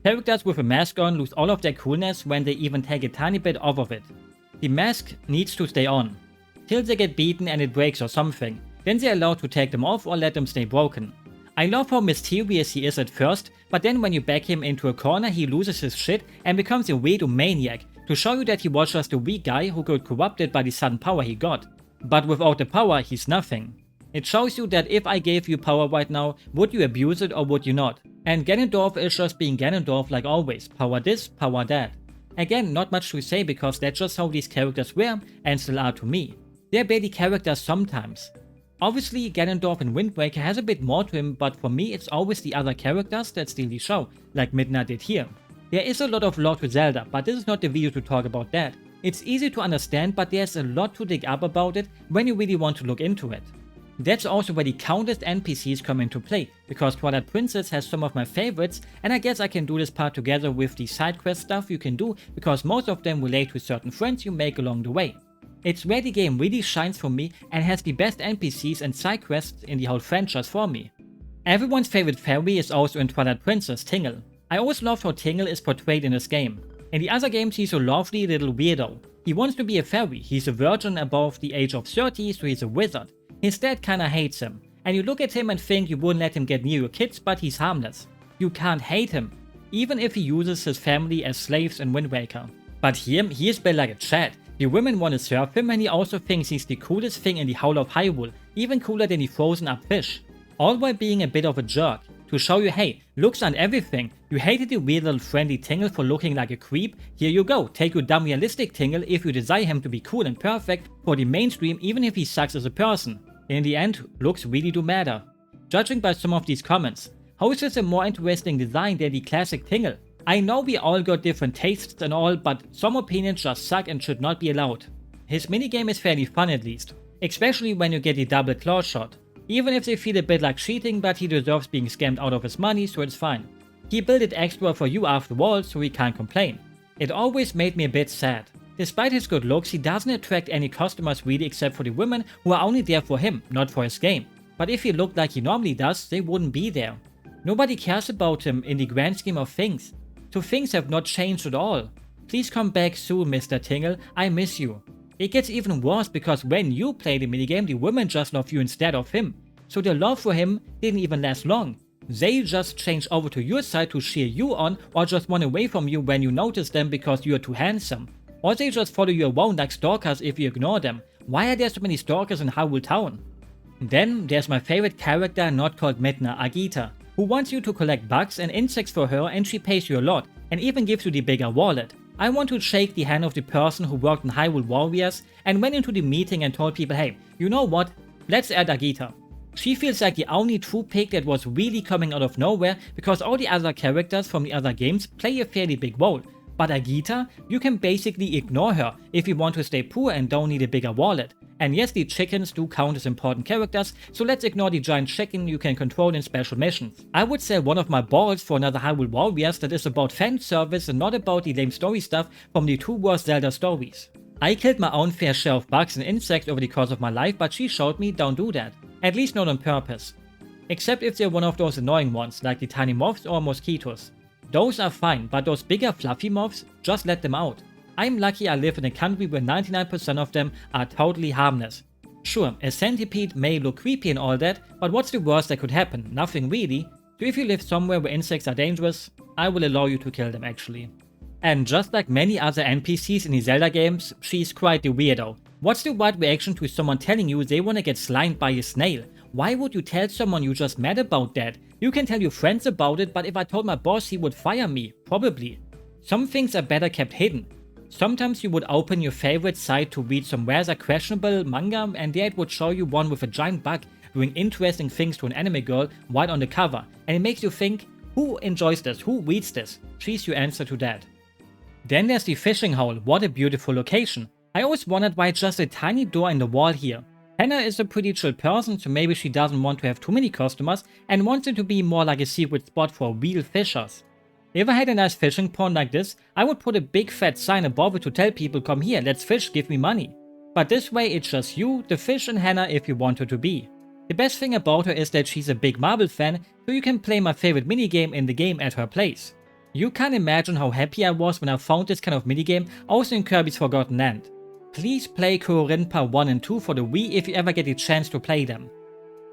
Characters with a mask on lose all of their coolness when they even take a tiny bit off of it. The mask needs to stay on, till they get beaten and it breaks or something, then they're allowed to take them off or let them stay broken. I love how mysterious he is at first, but then when you back him into a corner he loses his shit and becomes a weirdo maniac, to show you that he was just a weak guy who got corrupted by the sudden power he got. But without the power, he's nothing. It shows you that if I gave you power right now, would you abuse it or would you not? And Ganondorf is just being Ganondorf like always, power this, power that. Again, not much to say because that's just how these characters were and still are to me. They're barely characters sometimes. Obviously, Ganondorf in Wind Waker has a bit more to him, but for me it's always the other characters that steal the show, like Midna did here. There is a lot of lore to Zelda, but this is not the video to talk about that. It's easy to understand, but there's a lot to dig up about it when you really want to look into it. That's also where the countless NPCs come into play, because Twilight Princess has some of my favorites, and I guess I can do this part together with the side quest stuff you can do, because most of them relate to certain friends you make along the way. It's where the game really shines for me and has the best NPCs and side quests in the whole franchise for me. Everyone's favorite fairy is also in Twilight Princess, Tingle. I always loved how Tingle is portrayed in this game. In the other games he's a lovely little weirdo. He wants to be a fairy, he's a virgin above the age of 30, so he's a wizard. His dad kinda hates him, and you look at him and think you wouldn't let him get near your kids, but he's harmless. You can't hate him, even if he uses his family as slaves in Wind Waker. But here, he is built like a Chad. The women want to serve him and he also thinks he's the coolest thing in the whole of Hyrule, even cooler than the frozen up fish. All while being a bit of a jerk, to show you hey, looks aren't everything. You hated the weird little friendly Tingle for looking like a creep, here you go, take your dumb realistic Tingle if you desire him to be cool and perfect for the mainstream even if he sucks as a person. In the end, looks really do matter. Judging by some of these comments, how is this a more interesting design than the classic Tingle? I know we all got different tastes and all, but some opinions just suck and should not be allowed. His minigame is fairly fun at least, especially when you get the double claw shot. Even if they feel a bit like cheating, but he deserves being scammed out of his money, so it's fine. He built it extra for you after all, so he can't complain. It always made me a bit sad. Despite his good looks, he doesn't attract any customers really except for the women who are only there for him, not for his game. But if he looked like he normally does, they wouldn't be there. Nobody cares about him in the grand scheme of things. So things have not changed at all. Please come back soon, Mr. Tingle, I miss you. It gets even worse because when you play the minigame, the women just love you instead of him. So their love for him didn't even last long. They just change over to your side to cheer you on or just run away from you when you notice them because you are too handsome. Or they just follow you around like stalkers if you ignore them. Why are there so many stalkers in Hyrule Town? Then there's my favorite character not called Midna, Agita, who wants you to collect bugs and insects for her and she pays you a lot and even gives you the bigger wallet. I want to shake the hand of the person who worked in Hyrule Warriors and went into the meeting and told people, hey, you know what, let's add Agita. She feels like the only true pick that was really coming out of nowhere because all the other characters from the other games play a fairly big role. But Agita, you can basically ignore her if you want to stay poor and don't need a bigger wallet. And yes, the chickens do count as important characters, so let's ignore the giant chicken you can control in special missions. I would sell one of my balls for another Hyrule Warriors that is about fan service and not about the lame story stuff from the two worst Zelda stories. I killed my own fair share of bugs and insects over the course of my life, but she showed me don't do that. At least not on purpose. Except if they're one of those annoying ones, like the tiny moths or mosquitoes. Those are fine, but those bigger fluffy moths, just let them out. I'm lucky I live in a country where 99% of them are totally harmless. Sure, a centipede may look creepy and all that, but what's the worst that could happen? Nothing really. So if you live somewhere where insects are dangerous, I will allow you to kill them actually. And just like many other NPCs in the Zelda games, she's quite the weirdo. What's the right reaction to someone telling you they wanna get slimed by a snail? Why would you tell someone you just met about that? You can tell your friends about it, but if I told my boss he would fire me, probably. Some things are better kept hidden. Sometimes you would open your favorite site to read some rather questionable manga and there it would show you one with a giant bug doing interesting things to an anime girl right on the cover, and it makes you think, who enjoys this, who reads this? Choose your answer to that. Then there's the fishing hole, what a beautiful location. I always wondered why just a tiny door in the wall here. Hannah is a pretty chill person, so maybe she doesn't want to have too many customers and wants it to be more like a secret spot for real fishers. If I had a nice fishing pond like this, I would put a big fat sign above it to tell people come here, let's fish, give me money. But this way it's just you, the fish and Hannah if you want her to be. The best thing about her is that she's a big Marvel fan, so you can play my favorite minigame in the game at her place. You can't imagine how happy I was when I found this kind of minigame also in Kirby's Forgotten Land. Please play Korinpa 1 and 2 for the Wii if you ever get a chance to play them.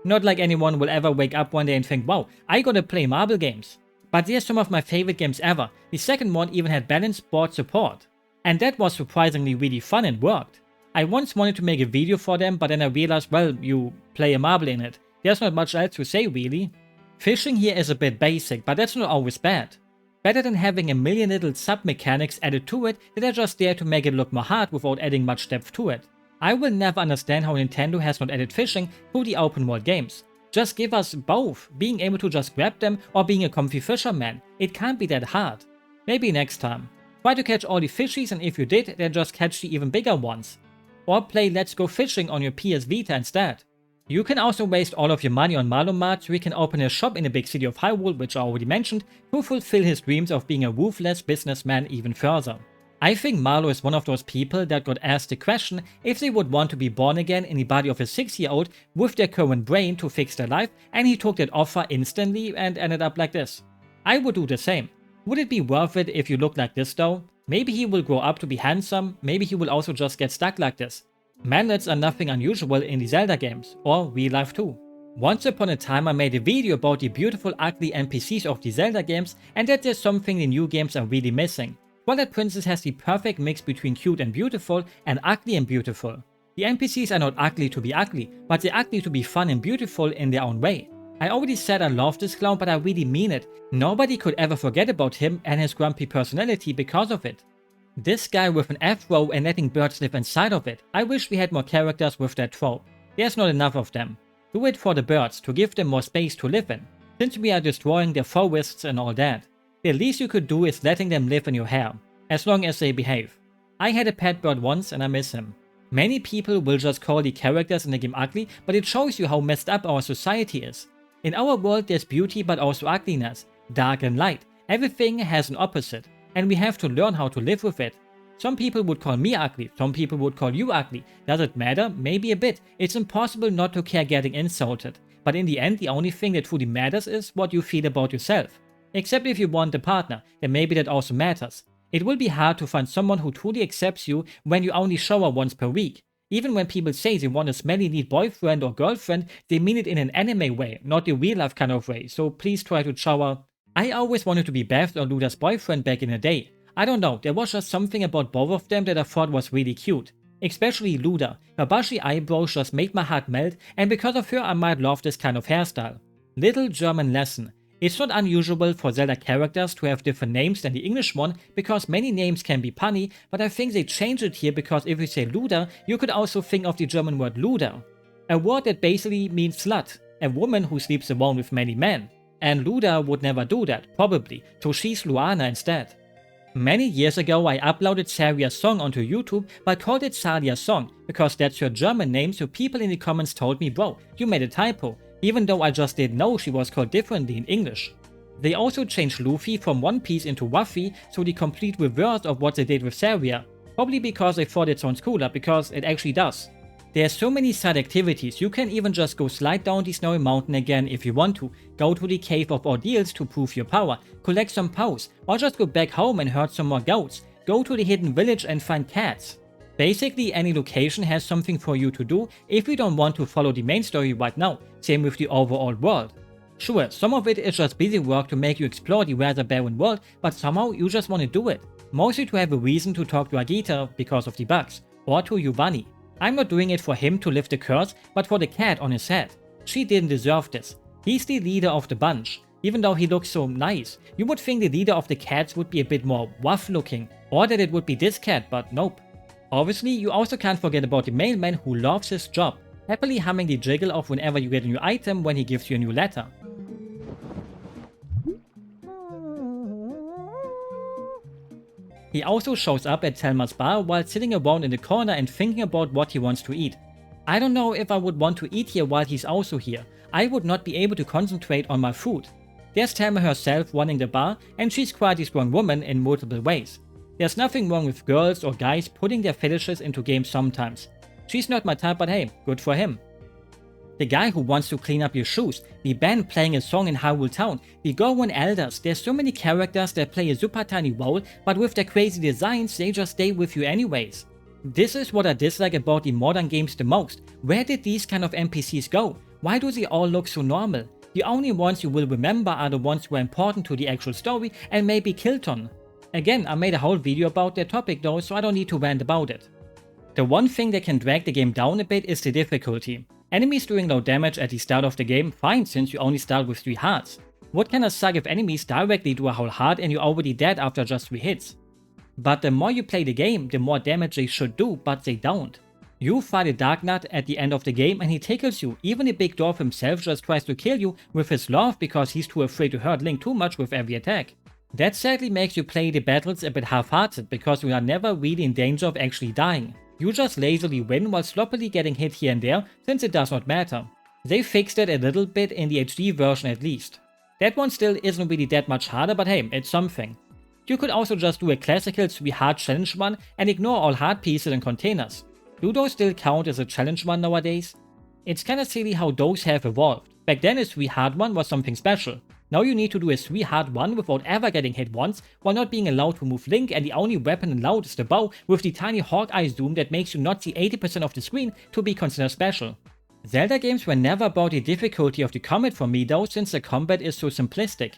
Not like anyone will ever wake up one day and think, wow, I gotta play Marvel games. But they're some of my favorite games ever. The second one even had balanced board support. And that was surprisingly really fun and worked. I once wanted to make a video for them, but then I realized, well, you play a marble in it. There's not much else to say really. Fishing here is a bit basic, but that's not always bad. Better than having a million little sub-mechanics added to it that are just there to make it look more hard without adding much depth to it. I will never understand how Nintendo has not added fishing to the open world games. Just give us both, being able to just grab them or being a comfy fisherman. It can't be that hard. Maybe next time. Try to catch all the fishies, and if you did, then just catch the even bigger ones. Or play Let's Go Fishing on your PS Vita instead. You can also waste all of your money on Malomart, so he can open a shop in the big city of Hyrule, which I already mentioned, to fulfill his dreams of being a ruthless businessman even further. I think Marlo is one of those people that got asked the question if they would want to be born again in the body of a 6-year-old with their current brain to fix their life, and he took that offer instantly and ended up like this. I would do the same. Would it be worth it if you look like this though? Maybe he will grow up to be handsome, maybe he will also just get stuck like this. Manlets are nothing unusual in the Zelda games, or real life too. Once upon a time I made a video about the beautiful ugly NPCs of the Zelda games, and that there's something the new games are really missing. Twilight Princess has the perfect mix between cute and beautiful, and ugly and beautiful. The NPCs are not ugly to be ugly, but they're ugly to be fun and beautiful in their own way. I already said I love this clown, but I really mean it. Nobody could ever forget about him and his grumpy personality because of it. This guy with an afro and letting birds live inside of it. I wish we had more characters with that trope. There's not enough of them. Do it for the birds, to give them more space to live in, since we are destroying their forests and all that. The least you could do is letting them live in your hair, as long as they behave. I had a pet bird once and I miss him. Many people will just call the characters in the game ugly, but it shows you how messed up our society is. In our world there's beauty but also ugliness, dark and light. Everything has an opposite, and we have to learn how to live with it. Some people would call me ugly, some people would call you ugly. Does it matter? Maybe a bit. It's impossible not to care getting insulted. But in the end, the only thing that truly matters is what you feel about yourself. Except if you want a partner, then maybe that also matters. It will be hard to find someone who truly accepts you when you only shower once per week. Even when people say they want a smelly neat boyfriend or girlfriend, they mean it in an anime way, not the real life kind of way, so please try to shower. I always wanted to be Beth or Luda's boyfriend back in the day. I don't know, there was just something about both of them that I thought was really cute. Especially Luda. Her bushy eyebrows just made my heart melt, and because of her I might love this kind of hairstyle. Little German lesson. It's not unusual for Zelda characters to have different names than the English one, because many names can be punny, but I think they changed it here because if you say Luda, you could also think of the German word Luda. A word that basically means slut, a woman who sleeps alone with many men. And Luda would never do that, probably, so she's Luana instead. Many years ago I uploaded Saria's song onto YouTube but called it Salia's song, because that's her German name, so people in the comments told me, bro, you made a typo, even though I just didn't know she was called differently in English. They also changed Luffy from One Piece into Waffy, so the complete reverse of what they did with Saria, probably because they thought it sounds cooler, because it actually does. There's so many side activities, you can even just go slide down the snowy mountain again if you want to, go to the Cave of Ordeals to prove your power, collect some pows, or just go back home and herd some more goats, go to the hidden village and find cats. Basically any location has something for you to do if you don't want to follow the main story right now, same with the overall world. Sure, some of it is just busy work to make you explore the rather barren world, but somehow you just want to do it. Mostly to have a reason to talk to Agita because of the bugs, or to Giovanni. I'm not doing it for him to lift the curse, but for the cat on his head. She didn't deserve this. He's the leader of the bunch. Even though he looks so nice, you would think the leader of the cats would be a bit more rough looking, or that it would be this cat, but nope. Obviously, you also can't forget about the mailman who loves his job, happily humming the jiggle off whenever you get a new item when he gives you a new letter. He also shows up at Telma's bar while sitting around in the corner and thinking about what he wants to eat. I don't know if I would want to eat here while he's also here. I would not be able to concentrate on my food. There's Telma herself running the bar, and she's quite a strong woman in multiple ways. There's nothing wrong with girls or guys putting their fetishes into games sometimes. She's not my type, but hey, good for him. The guy who wants to clean up your shoes, the band playing a song in Hyrule Town, the Goron Elders, there's so many characters that play a super tiny role, but with their crazy designs they just stay with you anyways. This is what I dislike about the modern games the most. Where did these kind of NPCs go? Why do they all look so normal? The only ones you will remember are the ones who are important to the actual story and maybe Kilton. Again, I made a whole video about that topic though, so I don't need to rant about it. The one thing that can drag the game down a bit is the difficulty. Enemies doing low damage at the start of the game, fine since you only start with 3 hearts. What kinda suck if enemies directly do a whole heart and you're already dead after just 3 hits. But the more you play the game, the more damage they should do, but they don't. You fight a Dark Knight at the end of the game and he tickles you, even the big dwarf himself just tries to kill you with his love because he's too afraid to hurt Link too much with every attack. That sadly makes you play the battles a bit half-hearted because you are never really in danger of actually dying. You just lazily win while sloppily getting hit here and there since it does not matter. They fixed it a little bit in the HD version at least. That one still isn't really that much harder, but hey, it's something. You could also just do a classical 3 heart challenge run and ignore all heart pieces and containers. Do those still count as a challenge run nowadays? It's kinda silly how those have evolved. Back then a 3 heart one was something special. Now you need to do a 3 heart one without ever getting hit once, while not being allowed to move Link, and the only weapon allowed is the bow with the tiny Hawkeye zoom that makes you not see 80% of the screen to be considered special. Zelda games were never about the difficulty of the combat for me though, since the combat is so simplistic.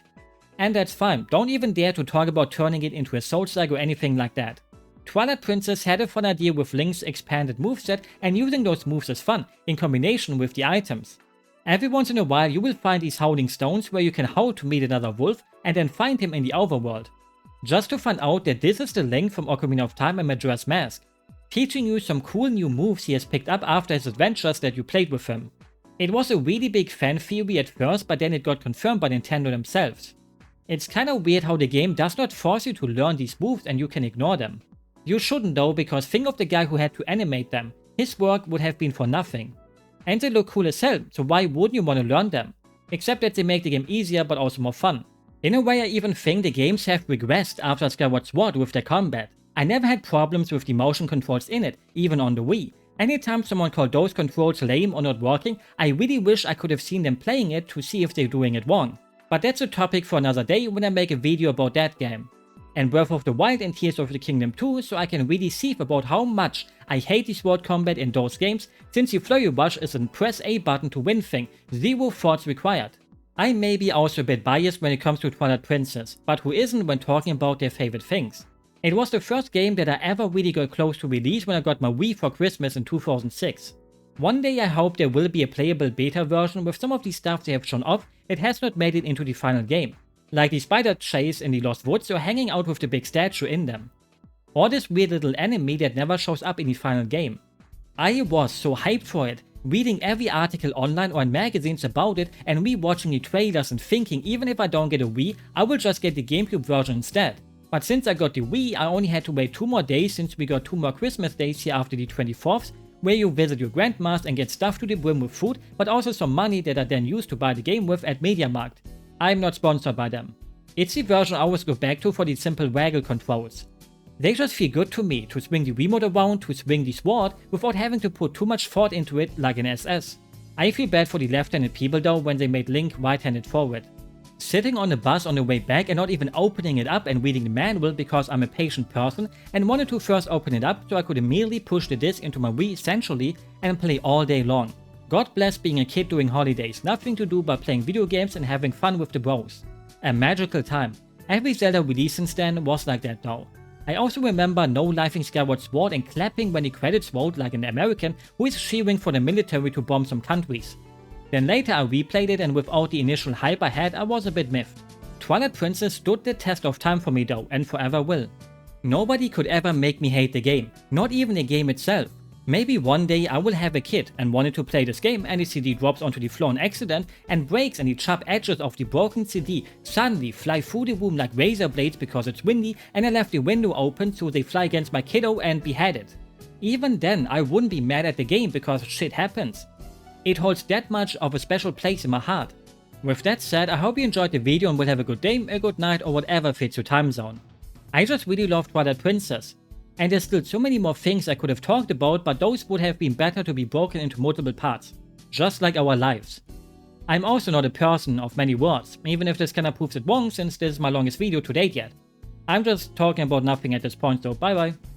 And that's fine, don't even dare to talk about turning it into a Souls-like or anything like that. Twilight Princess had a fun idea with Link's expanded moveset, and using those moves is fun, in combination with the items. Every once in a while you will find these howling stones where you can howl to meet another wolf and then find him in the overworld. Just to find out that this is the Link from Ocarina of Time and Majora's Mask, teaching you some cool new moves he has picked up after his adventures that you played with him. It was a really big fan theory at first, but then it got confirmed by Nintendo themselves. It's kinda weird how the game does not force you to learn these moves and you can ignore them. You shouldn't though, because think of the guy who had to animate them. His work would have been for nothing. And they look cool as hell, so why wouldn't you want to learn them? Except that they make the game easier but also more fun. In a way I even think the games have regressed after Skyward Sword with their combat. I never had problems with the motion controls in it, even on the Wii. Anytime someone called those controls lame or not working, I really wish I could have seen them playing it to see if they're doing it wrong. But that's a topic for another day when I make a video about that game. And Breath of the Wild and Tears of the Kingdom too, so I can really see about how much I hate the sword combat in those games, since the flurry rush is a press A button to win thing, 0 thoughts required. I may be also a bit biased when it comes to Twilight Princess, but who isn't when talking about their favorite things? It was the first game that I ever really got close to release when I got my Wii for Christmas in 2006. One day I hope there will be a playable beta version with some of the stuff they have shown off that has not made it into the final game. Like the spider chase in the Lost Woods or hanging out with the big statue in them. Or this weird little enemy that never shows up in the final game. I was so hyped for it, reading every article online or in magazines about it and rewatching the trailers and thinking even if I don't get a Wii, I will just get the GameCube version instead. But since I got the Wii, I only had to wait 2 more days since we got 2 more Christmas days here after the 24th, where you visit your grandmas and get stuffed to the brim with food, but also some money that I then used to buy the game with at MediaMarkt. I'm not sponsored by them. It's the version I always go back to for the simple waggle controls. They just feel good to me, to swing the remote around, to swing the sword, without having to put too much thought into it like an SS. I feel bad for the left-handed people though when they made Link right-handed forward. Sitting on the bus on the way back and not even opening it up and reading the manual because I'm a patient person and wanted to first open it up so I could immediately push the disc into my Wii essentially and play all day long. God bless being a kid during holidays, nothing to do but playing video games and having fun with the bros. A magical time. Every Zelda release since then was like that though. I also remember no-lifing Skyward Sword and clapping when the credits rolled like an American who is cheering for the military to bomb some countries. Then later I replayed it and without the initial hype I had, I was a bit miffed. Twilight Princess stood the test of time for me though, and forever will. Nobody could ever make me hate the game, not even the game itself. Maybe one day I will have a kid and wanted to play this game and the CD drops onto the floor on accident and breaks and the sharp edges of the broken CD suddenly fly through the room like razor blades because it's windy and I left the window open so they fly against my kiddo and behead it. Even then I wouldn't be mad at the game because shit happens. It holds that much of a special place in my heart. With that said, I hope you enjoyed the video and will have a good day, a good night or whatever fits your time zone. I just really love Twilight Princess. And there's still so many more things I could have talked about, but those would have been better to be broken into multiple parts. Just like our lives. I'm also not a person of many words, even if this kinda proves it wrong since this is my longest video to date yet. I'm just talking about nothing at this point, so bye bye.